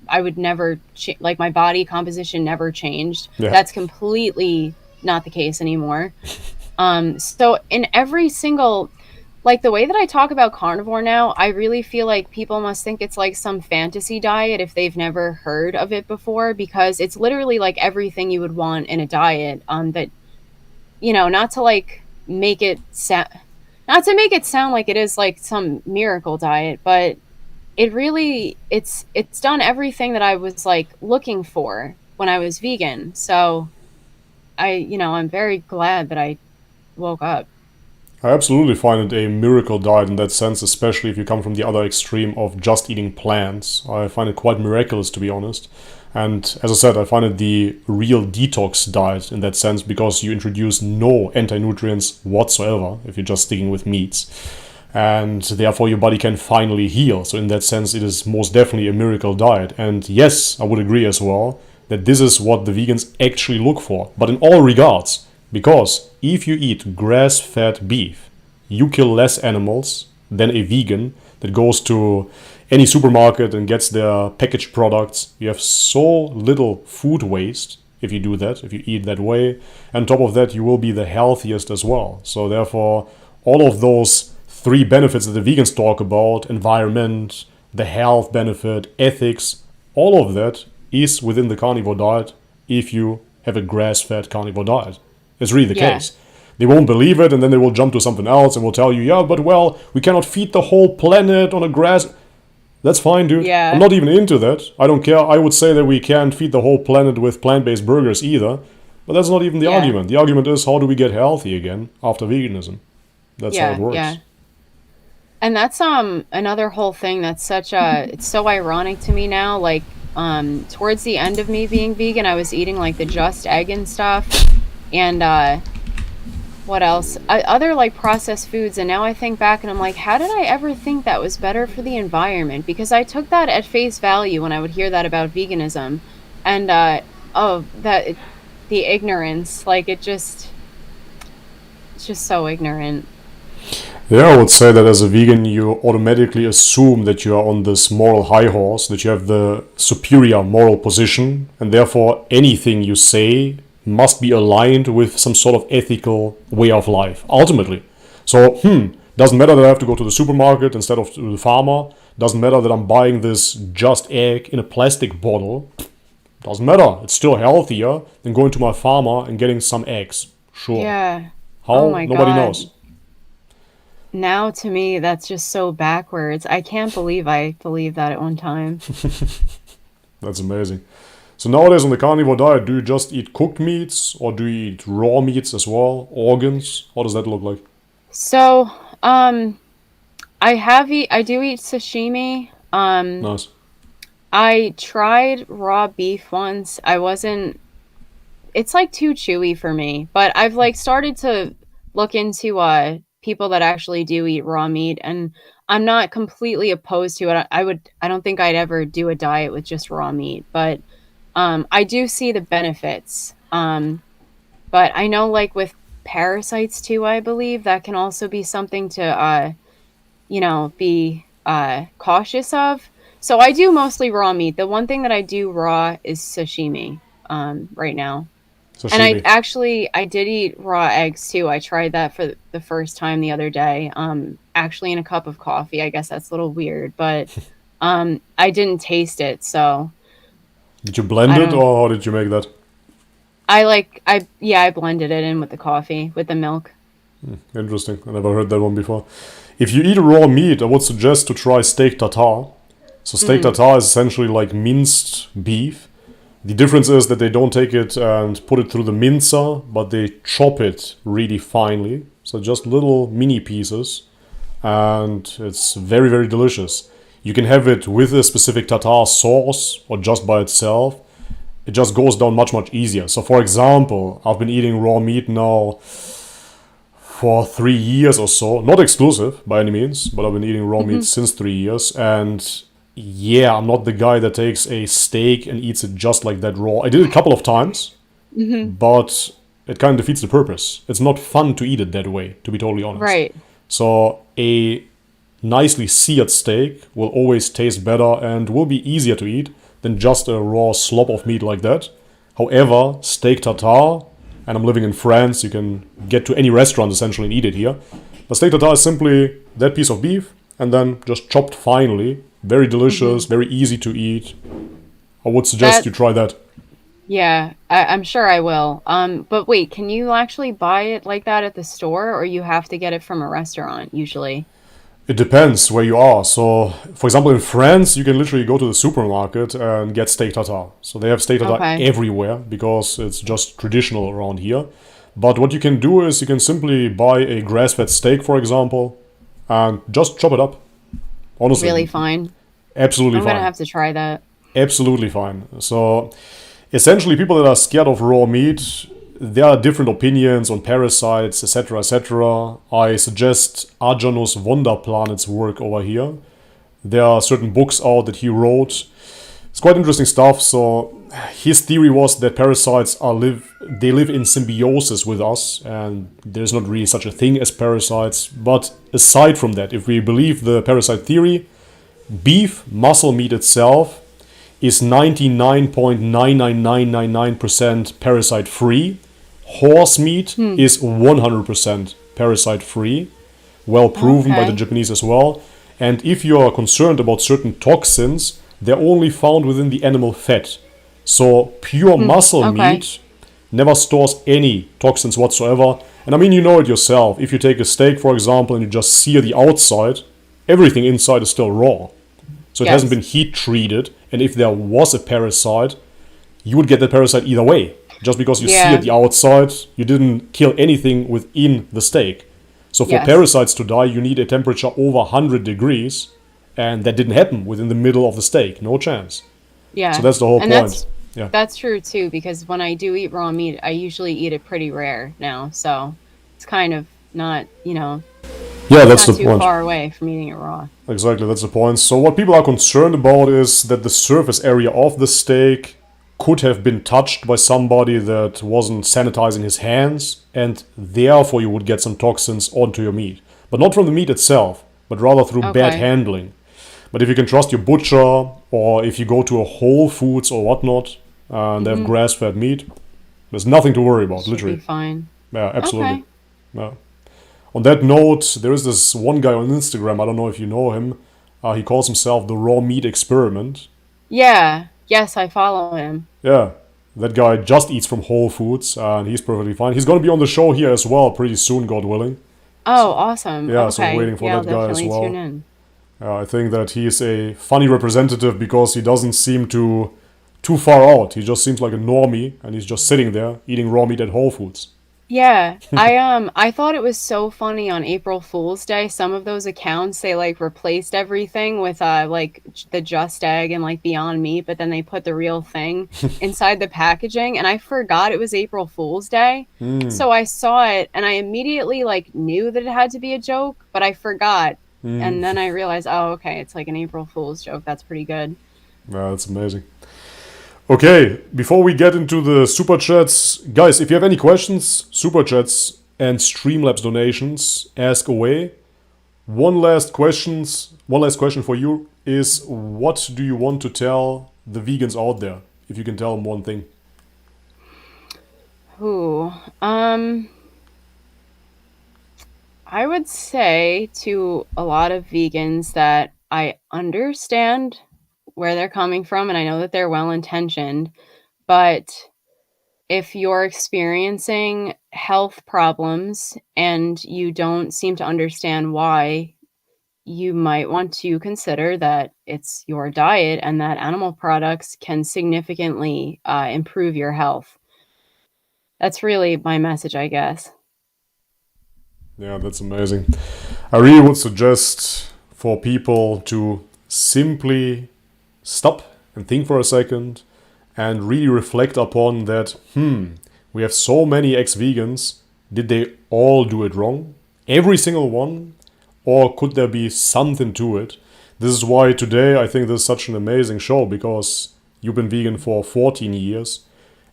I would never like my body composition never changed. Yeah. That's completely not the case anymore. So in every single, like the way that I talk about carnivore now, I really feel like people must think it's like some fantasy diet if they've never heard of it before, because it's literally like everything you would want in a diet. That, not to like make it not to make it sound like it is like some miracle diet, but it's done everything that I was like looking for when I was vegan. So I'm very glad that I woke up. I absolutely find it a miracle diet in that sense, especially if you come from the other extreme of just eating plants. I find it quite miraculous, to be honest. And as I said, I find it the real detox diet in that sense because you introduce no anti-nutrients whatsoever if you're just sticking with meats. And therefore your body can finally heal. So in that sense, it is most definitely a miracle diet. And yes, I would agree as well that this is what the vegans actually look for, but in all regards. Because if you eat grass-fed beef, you kill less animals than a vegan that goes to any supermarket and gets their packaged products. You have so little food waste if you do that, if you eat that way. And on top of that, you will be the healthiest as well. So therefore, all of those three benefits that the vegans talk about, environment, the health benefit, ethics, all of that is within the carnivore diet if you have a grass-fed carnivore diet. It's really the case. They won't believe it, and then they will jump to something else and will tell you, yeah, but well, we cannot feed the whole planet on a grass. That's fine, dude. Yeah. I'm not even into that. I don't care. I would say that we can't feed the whole planet with plant-based burgers either. But that's not even the argument. The argument is, how do we get healthy again after veganism? That's how it works. Yeah. And that's another whole thing that's such a, it's so ironic to me now. Like towards the end of me being vegan, I was eating like the Just Egg and stuff. And what else? Other like processed foods. And now I think back and I'm like, how did I ever think that was better for the environment? Because I took that at face value when I would hear that about veganism. And the ignorance, like it's just so ignorant. Yeah, I would say that as a vegan, you automatically assume that you are on this moral high horse, that you have the superior moral position, and therefore anything you say must be aligned with some sort of ethical way of life, ultimately. So, doesn't matter that I have to go to the supermarket instead of to the farmer, doesn't matter that I'm buying this Just Egg in a plastic bottle, doesn't matter, it's still healthier than going to my farmer and getting some eggs, sure. Yeah. How? Oh my Nobody God. knows. Now to me, that's just so backwards. I can't believe I believed that at one time. That's amazing. So nowadays on the carnivore diet, do you just eat cooked meats or do you eat raw meats as well? Organs? How does that look like? So, I do eat sashimi. Nice. I tried raw beef once. It's like too chewy for me, but I've like started to look into people that actually do eat raw meat, and I'm not completely opposed to it. I don't think I'd ever do a diet with just raw meat, but I do see the benefits. But I know like with parasites too, I believe that can also be something to be cautious of. So I do mostly raw meat. The one thing that I do raw is sashimi right now. Sashimi. And I did eat raw eggs too. I tried that for the first time the other day. Actually in a cup of coffee. I guess that's a little weird, but I didn't taste it, so. Did you blend it or how did you make that? I blended it in with the coffee, with the milk. Interesting. I never heard that one before. If you eat raw meat, I would suggest to try steak tartare. So steak tartare is essentially like minced beef The difference is that they don't take it and put it through the mincer, but they chop it really finely. So just little mini pieces. And it's very, very delicious. You can have it with a specific tartar sauce or just by itself. It just goes down much, much easier. So for example, I've been eating raw meat now for 3 years or so. Not exclusive by any means, but I've been eating raw meat since 3 years. And yeah, I'm not the guy that takes a steak and eats it just like that raw. I did it a couple of times, but it kind of defeats the purpose. It's not fun to eat it that way, to be totally honest. Right. So a nicely seared steak will always taste better and will be easier to eat than just a raw slop of meat like that. However, steak tartare, and I'm living in France, you can get to any restaurant essentially and eat it here. But steak tartare is simply that piece of beef and then just chopped finely. Very delicious, very easy to eat. I would suggest you try that. Yeah, I'm sure I will. But wait, can you actually buy it like that at the store, or you have to get it from a restaurant usually? It depends where you are. So, for example, in France, you can literally go to the supermarket and get steak tartare. So they have steak tartare Okay. everywhere because it's just traditional around here. But what you can do is you can simply buy a grass-fed steak, for example, and just chop it up. Honestly, Really fine. absolutely I'm gonna fine. have to try that. Absolutely fine. So, essentially, people that are scared of raw meat, there are different opinions on parasites, etc., etc. I suggest Arjanus Wonderplanet's work over here. There are certain books out that he wrote. It's quite interesting stuff. So, his theory was that parasites they live in symbiosis with us, and there's not really such a thing as parasites. But aside from that, if we believe the parasite theory, beef muscle meat itself is 99.99999% parasite free. Horse meat is 100% parasite free. Well proven by the Okay. Japanese as well. And if you are concerned about certain toxins, they're only found within the animal fat. So pure muscle Okay. meat never stores any toxins whatsoever. And I mean, you know it yourself. If you take a steak, for example, and you just sear the outside, everything inside is still raw. So it hasn't Yes. been heat treated. And if there was a parasite, you would get the parasite either way. Just because you seared Yeah. the outside, you didn't kill anything within the steak. So for Yes. parasites to die, you need a temperature over 100 degrees. And that didn't happen within the middle of the steak. No chance. So Yeah. that's the whole And point. Yeah. that's true too, because when I do eat raw meat, I usually eat it pretty rare now. So it's kind of not, Yeah, that's not the too point. far away from eating it raw. Exactly, that's the point. So what people are concerned about is that the surface area of the steak could have been touched by somebody that wasn't sanitizing his hands, and therefore you would get some toxins onto your meat. But not from the meat itself, but rather through bad Okay. handling. But if you can trust your butcher, or if you go to a Whole Foods or whatnot, and they have grass-fed meat, there's nothing to worry about, Should be literally. fine. Yeah, absolutely. Okay. Yeah. On that note, there is this one guy on Instagram, I don't know if you know him, he calls himself the Raw Meat Experiment. Yeah. Yes, I follow him. Yeah, that guy just eats from Whole Foods, and he's perfectly fine. He's going to be on the show here as well pretty soon, God willing. Oh, awesome. Yeah, so Okay. waiting for Yeah, I'll that guy as definitely tune well. in. I think that he is a funny representative because he doesn't seem too far out. He just seems like a normie, and he's just sitting there eating raw meat at Whole Foods. Yeah, I thought it was so funny on April Fool's Day. Some of those accounts they like replaced everything with the Just Egg and like Beyond Meat, but then they put the real thing inside the packaging, and I forgot it was April Fool's Day. So I saw it and I immediately like knew that it had to be a joke, but I forgot. And then I realized, oh, okay, it's like an April Fool's joke. That's pretty good. Yeah, that's amazing. Okay, before we get into the super chats, guys, if you have any questions, super chats and Streamlabs donations, ask away. One last question for you is, what do you want to tell the vegans out there? If you can tell them one thing. Ooh, I would say to a lot of vegans that I understand where they're coming from and I know that they're well intentioned, but if you're experiencing health problems and you don't seem to understand why, you might want to consider that it's your diet and that animal products can significantly improve your health. That's really my message, I guess. Yeah, that's amazing. I really would suggest for people to simply stop and think for a second and really reflect upon that, we have so many ex-vegans. Did they all do it wrong? Every single one? Or could there be something to it? This is why today I think this is such an amazing show, because you've been vegan for 14 years,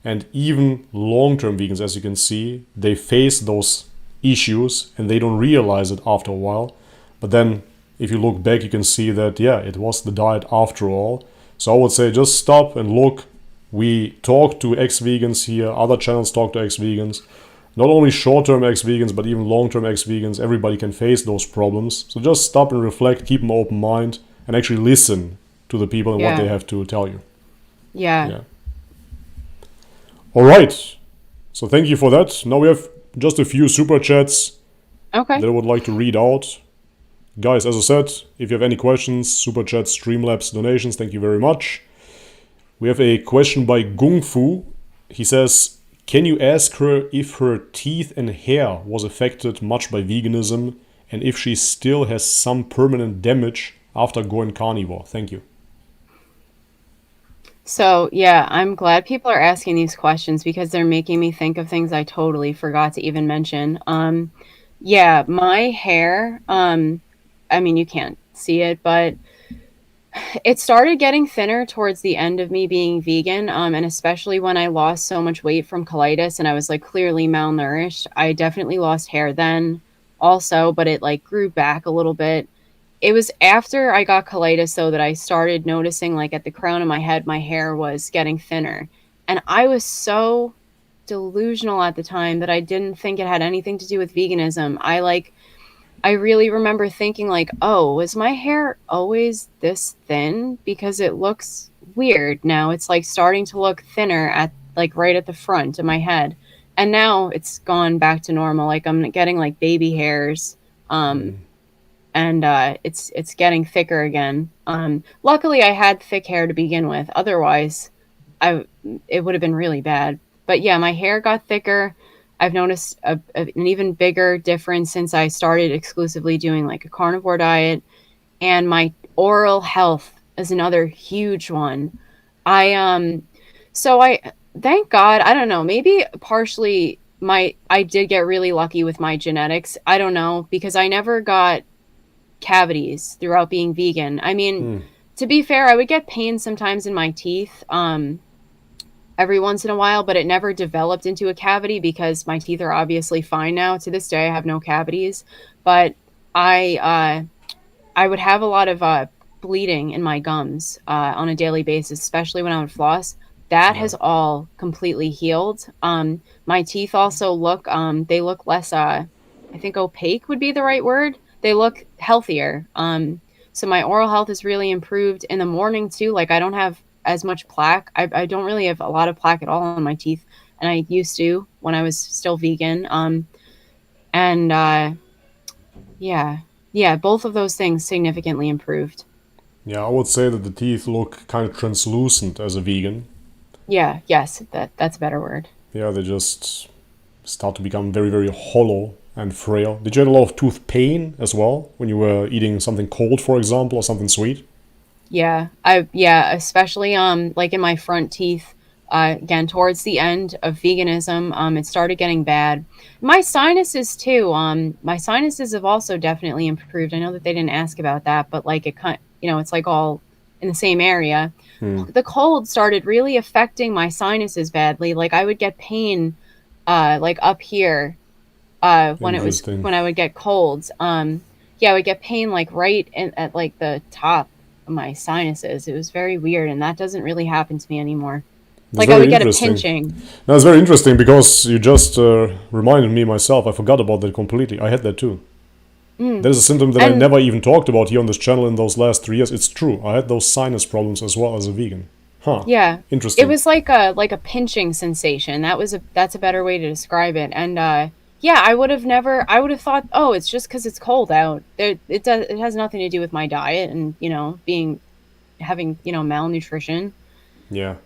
and even long-term vegans, as you can see, they face those issues and they don't realize it after a while. But then if you look back, you can see that, yeah, it was the diet after all. So I would say just stop and look. We talk to ex-vegans here, other channels talk to ex-vegans. Not only short-term ex-vegans, but even long-term ex-vegans. Everybody can face those problems. So just stop and reflect, keep an open mind, and actually listen to the people and what they have to tell you. Yeah. All right. So thank you for that. Now we have just a few super chats that I would like to read out. Guys, as I said, if you have any questions, super chats, Streamlabs, donations, thank you very much. We have a question by Gung Fu. He says, can you ask her if her teeth and hair was affected much by veganism, and if she still has some permanent damage after going carnivore? Thank you. So, yeah, I'm glad people are asking these questions because they're making me think of things I totally forgot to even mention. Yeah, my hair, I mean, you can't see it, but it started getting thinner towards the end of me being vegan, and especially when I lost so much weight from colitis and I was like clearly malnourished. I definitely lost hair then also, but it like grew back a little bit. It was after I got colitis, though, that I started noticing, like, at the crown of my head, my hair was getting thinner. And I was so delusional at the time that I didn't think it had anything to do with veganism. I really remember thinking, like, oh, was my hair always this thin? Because it looks weird now. It's, like, starting to look thinner at, like, right at the front of my head. And now it's gone back to normal. Like, I'm getting, like, baby hairs. And it's getting thicker again. Luckily, I had thick hair to begin with. Otherwise, it would have been really bad. But yeah, my hair got thicker. I've noticed an even bigger difference since I started exclusively doing like a carnivore diet. And my oral health is another huge one. So thank God, I don't know, maybe partially I did get really lucky with my genetics. I don't know, because I never got cavities throughout being vegan. I mean, to be fair, I would get pain sometimes in my teeth every once in a while, but it never developed into a cavity because my teeth are obviously fine now. To this day, I have no cavities, but I would have a lot of bleeding in my gums on a daily basis, especially when I would floss. That has all completely healed. My teeth also look, they look less, I think opaque would be the right word. They look healthier. So my oral health is really improved in the morning too. Like I don't have as much plaque. I don't really have a lot of plaque at all on my teeth. And I used to when I was still vegan. Yeah, both of those things significantly improved. Yeah, I would say that the teeth look kind of translucent as a vegan. Yeah, yes, that's a better word. Yeah, they just start to become very, very hollow and frail. Did you have a lot of tooth pain as well when you were eating something cold, for example, or something sweet? Yeah, especially like in my front teeth. Again, towards the end of veganism, it started getting bad. My sinuses too. My sinuses have also definitely improved. I know that they didn't ask about that, but like it's like all in the same area. The cold started really affecting my sinuses badly. Like I would get pain, like up here, when I would get colds. Yeah, I would get pain like right at like the top of my sinuses. It was very weird, and that doesn't really happen to me anymore. Like I would get a pinching. That's very interesting because you just reminded me myself. I forgot about that completely. I had that too. That is a symptom that I never even talked about here on this channel in those last 3 years. It's true. I had those sinus problems as well as a vegan. Huh. Yeah. Interesting. It was like a pinching sensation. That's a better way to describe it. And Yeah, I would have thought, oh, it's just because it's cold out. It has nothing to do with my diet and, having, malnutrition. Yeah.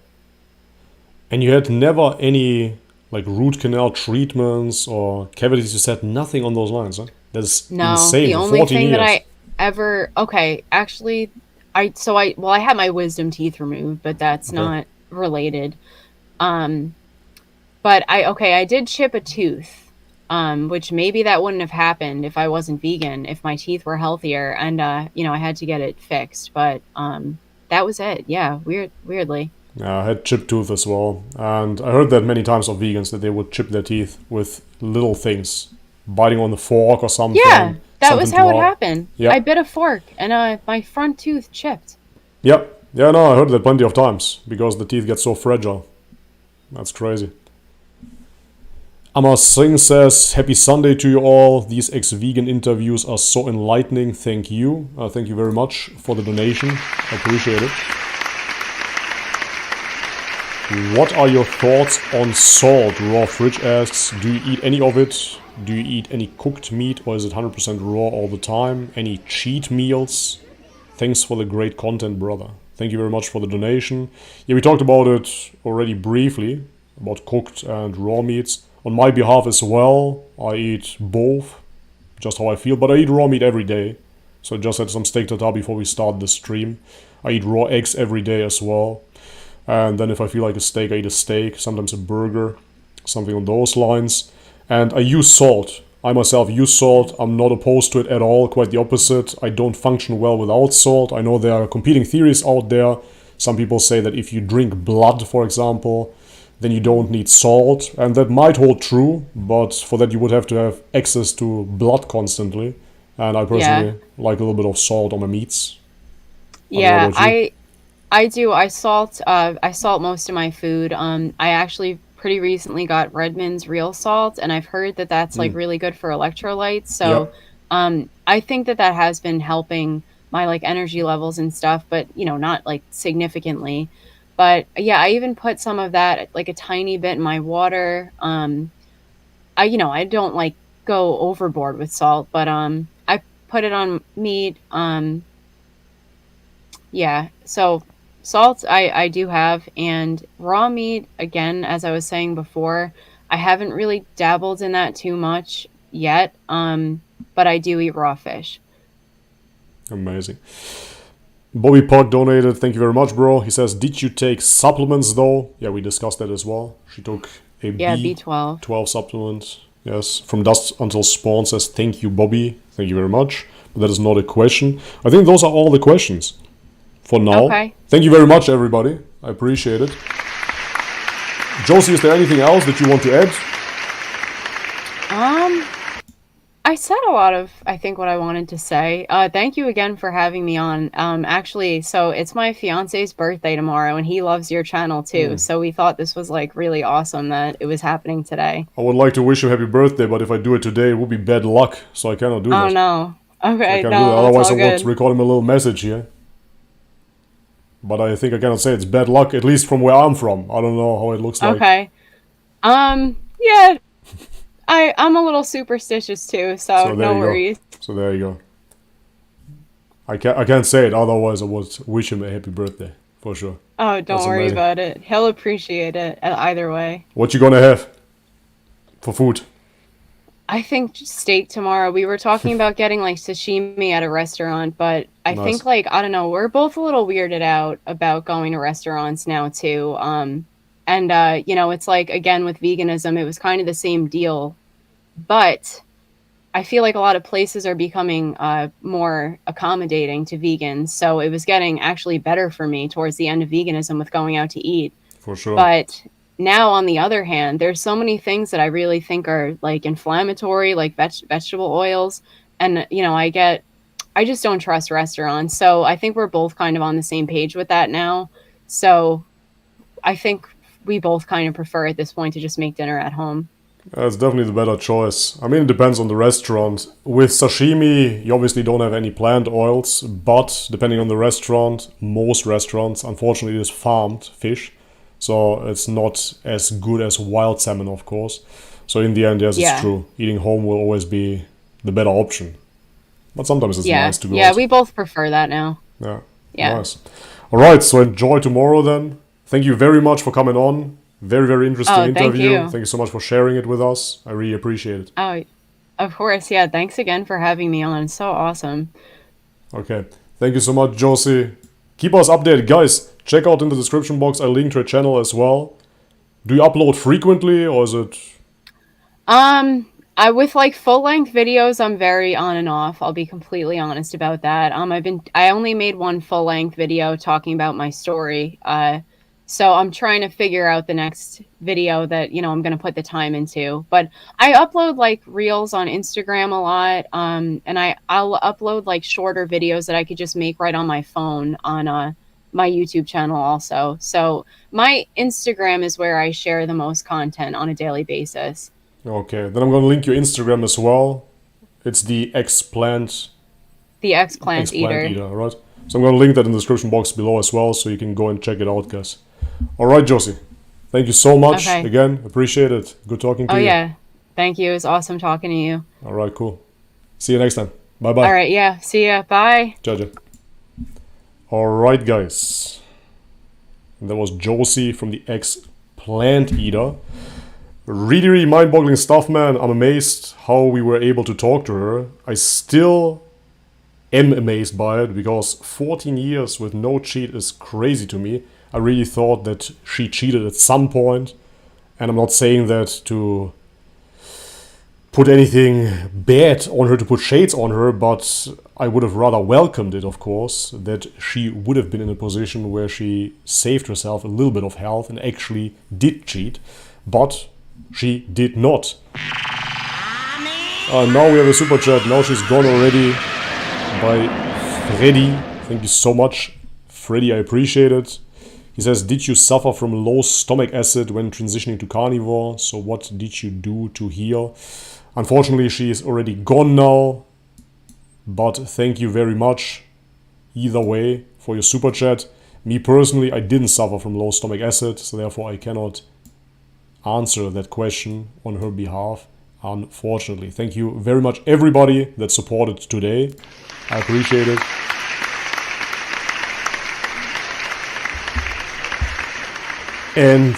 And you had never any like root canal treatments or cavities. You said nothing on those lines, huh? That's No, insane the for only 14 thing that years. I ever, okay, actually, I had my wisdom teeth removed, but that's Okay. not related. Um, but I did chip a tooth, which maybe that wouldn't have happened if I wasn't vegan, if my teeth were healthier, and I had to get it fixed. But that was it. Yeah, weirdly. Yeah, I had chipped tooth as well. And I heard that many times of vegans that they would chip their teeth with little things, biting on the fork or Yeah, something, that was something too how it hard. happened. Yeah. I bit a fork, and my front tooth chipped. Yeah. Yeah, no, I heard that plenty of times because the teeth get so fragile. That's crazy. Amar Singh says, Happy Sunday to you all. These ex-vegan interviews are so enlightening. Thank you. Thank you very much for the donation. I appreciate it. What are your thoughts on salt? Raw Fridge asks, do you eat any of it? Do you eat any cooked meat or is it 100% raw all the time? Any cheat meals? Thanks for the great content, brother. Thank you very much for the donation. Yeah, we talked about it already briefly, about cooked and raw meats. On my behalf as well, I eat both, just how I feel, but I eat raw meat every day. So I just had some steak tartare before we start the stream. I eat raw eggs every day as well. And then if I feel like a steak, I eat a steak, sometimes a burger, something on those lines. And I use salt. I myself use salt. I'm not opposed to it at all, quite the opposite. I don't function well without salt. I know there are competing theories out there. Some people say that if you drink blood, for example, then you don't need salt. And that might hold true, but for that you would have to have access to blood constantly. And I Yeah, personally like a little bit of salt on my meats. I don't know yeah. about you. I do. I salt most of my food. I actually pretty recently got Redmond's real salt, and I've heard that that's like really good for electrolytes. So, Yep. I think that that has been helping my like energy levels and stuff, but not like significantly. But yeah, I even put some of that, like a tiny bit in my water. I don't like go overboard with salt, but I put it on meat. Yeah. So salt I do have, and raw meat, again, as I was saying before, I haven't really dabbled in that too much yet. But I do eat raw fish. Amazing. Bobby Park donated. Thank you very much, bro. He says, did you take supplements though? Yeah, we discussed that as well. She took a Yeah, B12. B12 supplement. Yes. From Dust Until Spawn says, thank you, Bobby. Thank you very much. But that is not a question. I think those are all the questions for now. Okay. Thank you very much, everybody. I appreciate it. Josie, is there anything else that you want to add? Um I said a lot of, I think, what I wanted to say. Thank you again for having me on. Actually, so it's my fiance's birthday tomorrow, and he loves your channel too. So we thought this was like really awesome that it was happening today. I would like to wish him happy birthday, but if I do it today, it would be bad luck. So I cannot do Oh that. no. So I Okay, can't do that. no, it's Otherwise, I all would good. record him a little message here. But I think I cannot say it's bad luck, at least from where I'm from. I don't know how it looks like. Okay. Yeah, I'm a little superstitious too, so So there no you go. worries. So there you go. I can't say it, otherwise I would wish him a happy birthday. For sure. Oh, That's don't worry amazing. about it. He'll appreciate it either way. What you gonna have for food? I think steak tomorrow. We were talking about getting like sashimi at a restaurant, but I Nice. think like I don't know, we're both a little weirded out about going to restaurants now too. And it's like again with veganism, it was kind of the same deal, but I feel like a lot of places are becoming more accommodating to vegans. So it was getting actually better for me towards the end of veganism with going out to eat. For sure. But now, on the other hand, there's so many things that I really think are like inflammatory, like vegetable oils. And, I just don't trust restaurants. So I think we're both kind of on the same page with that now. So I think we both kind of prefer at this point to just make dinner at home. That's definitely the better choice. I mean, it depends on the restaurant. With sashimi, you obviously don't have any plant oils, but depending on the restaurant, most restaurants, unfortunately, it is farmed fish. So it's not as good as wild salmon, of course. So in the end, yes, Yeah. it's true. Eating home will always be the better option. But sometimes it's Yeah. nice to go Yeah, out. we both prefer that now. Yeah. Yeah. Nice. All right, so enjoy tomorrow then. Thank you very much for coming on. Very, very interesting Oh, thank interview. you. Thank you so much for sharing it with us. I really appreciate it. Oh, of course. Yeah. Thanks again for having me on. So awesome. Okay. Thank you so much, Josie. Keep us updated. Guys, check out in the description box. I linked her channel as well. Do you upload frequently or is it... I with like full length videos, I'm very on and off. I'll be completely honest about that. I only made one full length video talking about my story. So I'm trying to figure out the next video that, I'm going to put the time into. But I upload like reels on Instagram a lot. And I'll upload like shorter videos that I could just make right on my phone on my YouTube channel also. So my Instagram is where I share the most content on a daily basis. Okay, then I'm going to link your Instagram as well. It's the X-Plant... The X-Plant X-Plant Eater. right? So I'm going to link that in the description box below as well, so you can go and check it out, guys. All right, Josie. Thank you so much. Okay. Again, appreciate it. Good talking to you. Oh, yeah. Thank you. It was awesome talking to you. All right, cool. See you next time. Bye-bye. All right, yeah. See ya. Bye. Ciao, ciao. All right, guys. And that was Josie from the X-Plant Eater. Really, really mind-boggling stuff, man. I'm amazed how we were able to talk to her. I still am amazed by it, because 14 years with no cheat is crazy to me. I really thought that she cheated at some point, and I'm not saying that to put anything bad on her, to put shades on her, but I would have rather welcomed it, of course, that she would have been in a position where she saved herself a little bit of health and actually did cheat, but she did not. Now we have a super chat. Now she's gone already by Freddy. Thank you so much, Freddy. I appreciate it. He says, did you suffer from low stomach acid when transitioning to carnivore? So what did you do to heal? Unfortunately, she is already gone now. But thank you very much, either way, for your super chat. Me personally, I didn't suffer from low stomach acid, so therefore I cannot answer that question on her behalf, unfortunately. Thank you very much, everybody that supported today. I appreciate it. And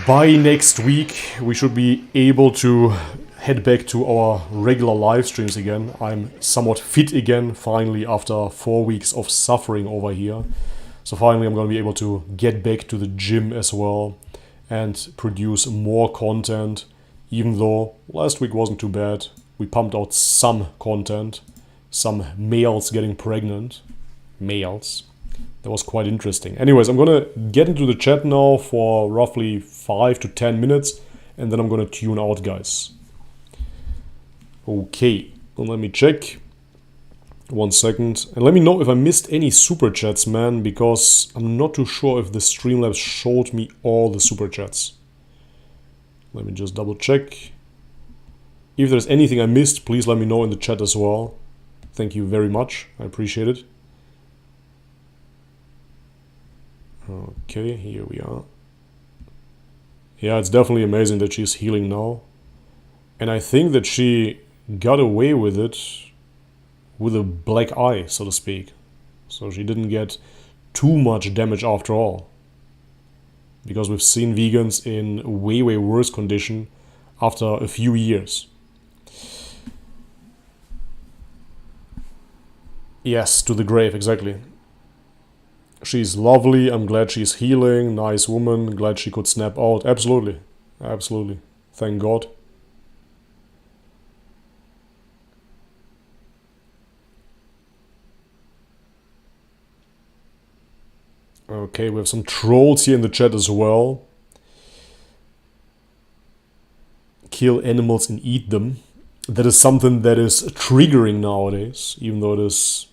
by next week, we should be able to head back to our regular live streams again. I'm somewhat fit again, finally, after 4 weeks of suffering over here. So finally, I'm going to be able to get back to the gym as well and produce more content, even though last week wasn't too bad. We pumped out some content, some males getting pregnant. Males. That was quite interesting. Anyways, I'm gonna get into the chat now for roughly 5 to 10 minutes, and then I'm gonna tune out, guys. Okay, well, let me check. 1 second. And let me know if I missed any super chats, man, because I'm not too sure if the Streamlabs showed me all the super chats. Let me just double check. If there's anything I missed, please let me know in the chat as well. Thank you very much. I appreciate it. Okay, here we are. Yeah, it's definitely amazing that she's healing now. And I think that she got away with it with a black eye, so to speak. So she didn't get too much damage after all. Because we've seen vegans in way, way worse condition after a few years. Yes, to the grave, exactly. She's lovely, I'm glad she's healing, nice woman, glad she could snap out. Absolutely, absolutely. Thank God. Okay, we have some trolls here in the chat as well. Kill animals and eat them. That is something that is triggering nowadays, even though it is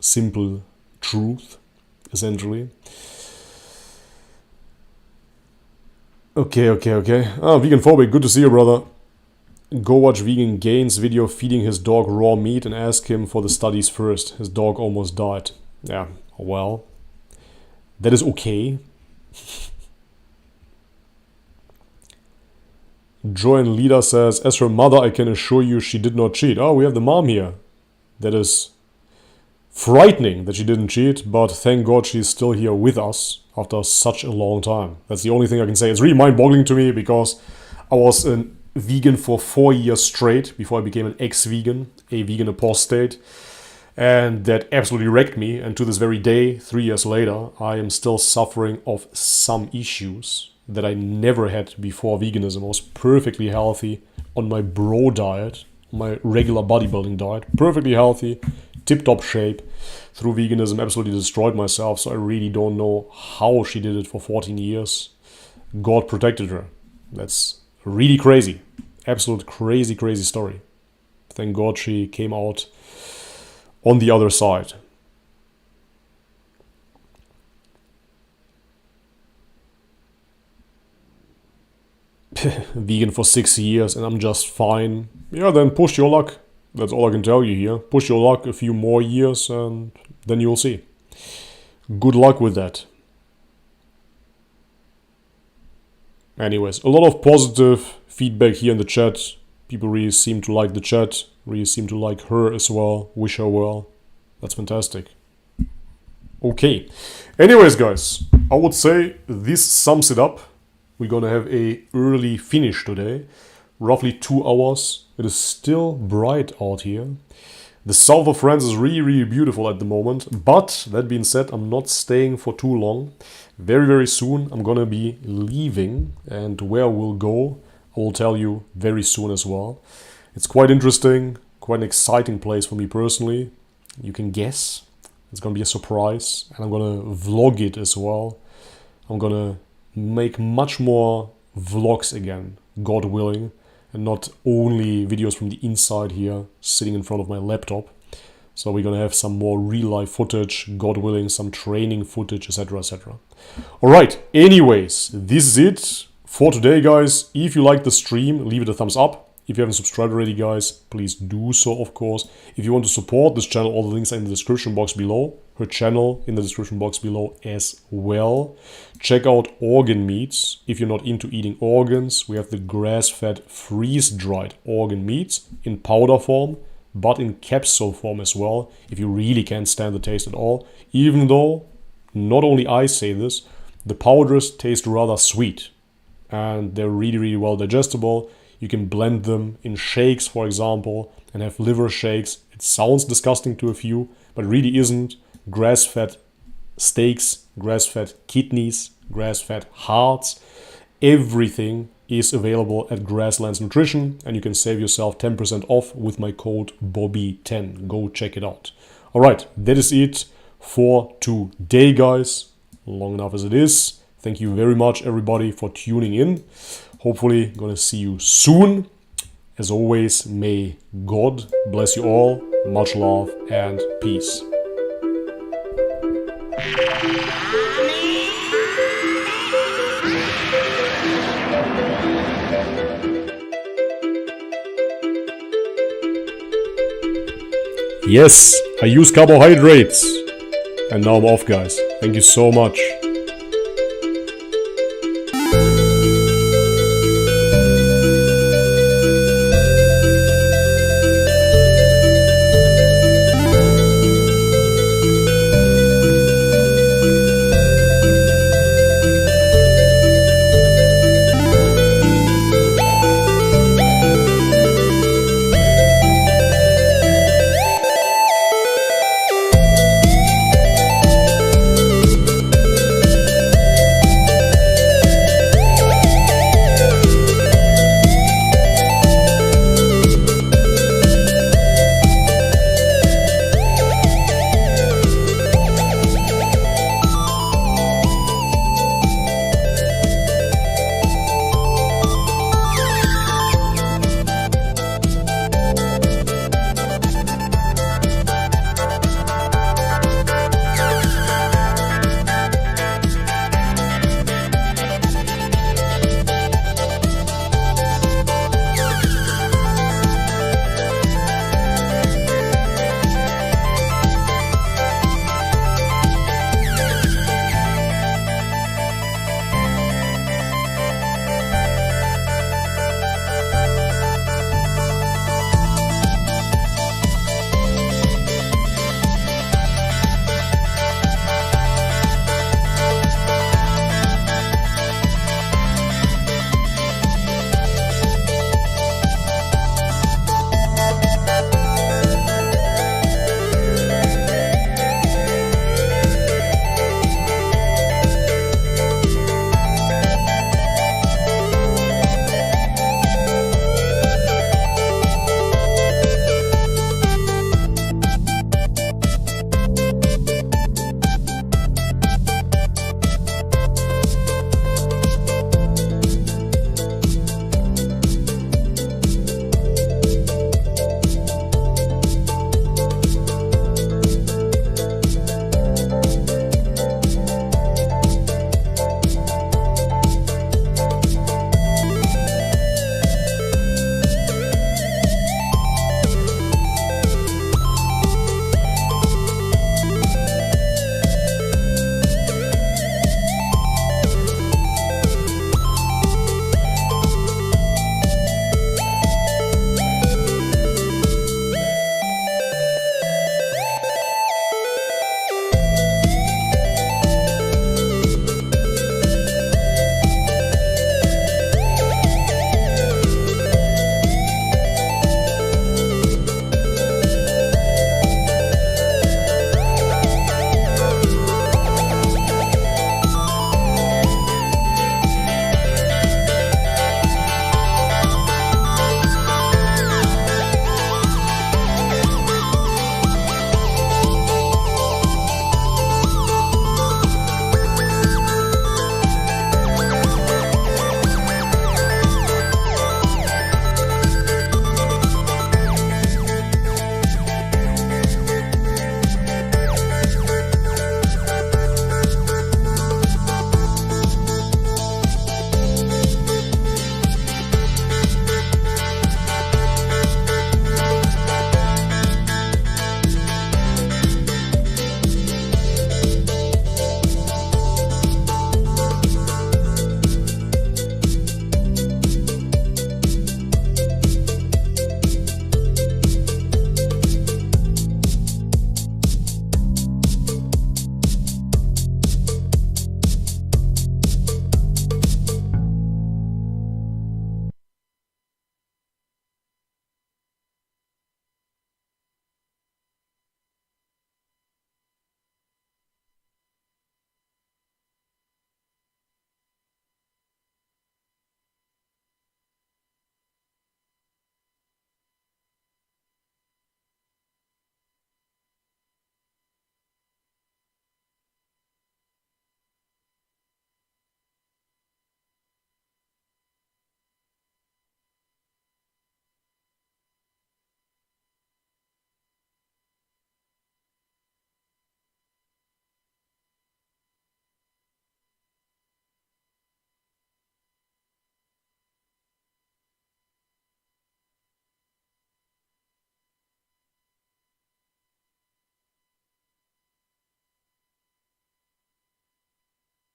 simple truth, essentially. Okay. Ah, Vegan Phobic, good to see you, brother. Go watch Vegan Gains video feeding his dog raw meat and ask him for the studies first. His dog almost died. Yeah, well, that is okay. Joanne Lida says, as her mother, I can assure you she did not cheat. Oh, we have the mom here. That is frightening that she didn't cheat, but thank God she's still here with us after such a long time. That's the only thing I can say. It's really mind-boggling to me because I was a vegan for 4 years straight before I became an ex-vegan, a vegan apostate. And that absolutely wrecked me. And to this very day, 3 years later, I am still suffering of some issues that I never had before veganism. I was perfectly healthy on my bro diet, my regular bodybuilding diet, perfectly healthy, tip-top shape. Through veganism, absolutely destroyed myself, so I really don't know how she did it for 14 years. God protected her. That's really crazy. Absolute crazy, crazy story. Thank God she came out on the other side. Vegan for 6 years and I'm just fine. Yeah, then push your luck. That's all I can tell you here. Push your luck a few more years and then you'll see. Good luck with that. Anyways, a lot of positive feedback here in the chat. People really seem to like the chat. Really seem to like her as well. Wish her well. That's fantastic. Okay. Anyways, guys, I would say this sums it up. We're gonna have a early finish today. Roughly 2 hours. It is still bright out here. The south of France is really, really beautiful at the moment. But, that being said, I'm not staying for too long. Very, very soon I'm gonna be leaving. And where we'll go, I will tell you very soon as well. It's quite interesting, quite an exciting place for me personally. You can guess. It's gonna be a surprise. And I'm gonna vlog it as well. I'm gonna make much more vlogs again, God willing. And not only videos from the inside here, sitting in front of my laptop. So we're gonna have some more real-life footage, God willing, some training footage, etc, etc. Alright, anyways, this is it for today, guys. If you like the stream, leave it a thumbs up. If you haven't subscribed already, guys, please do so, of course. If you want to support this channel, all the links are in the description box below. Her channel in the description box below as well. Check out organ meats. If you're not into eating organs, we have the grass-fed freeze-dried organ meats in powder form, but in capsule form as well, if you really can't stand the taste at all. Even though, not only I say this, the powders taste rather sweet. And they're really, really well digestible. You can blend them in shakes, for example, and have liver shakes. It sounds disgusting to a few, but it really isn't. Grass-fed steaks, grass-fed kidneys, grass-fed hearts. Everything is available at Grasslands Nutrition, and you can save yourself 10% off with my code BOBBY10. Go check it out. Alright, that is it for today, guys. Long enough as it is. Thank you very much, everybody, for tuning in. Hopefully, gonna see you soon. As always, may God bless you all. Much love and peace. Yes, I use carbohydrates. And now I'm off, guys. Thank you so much.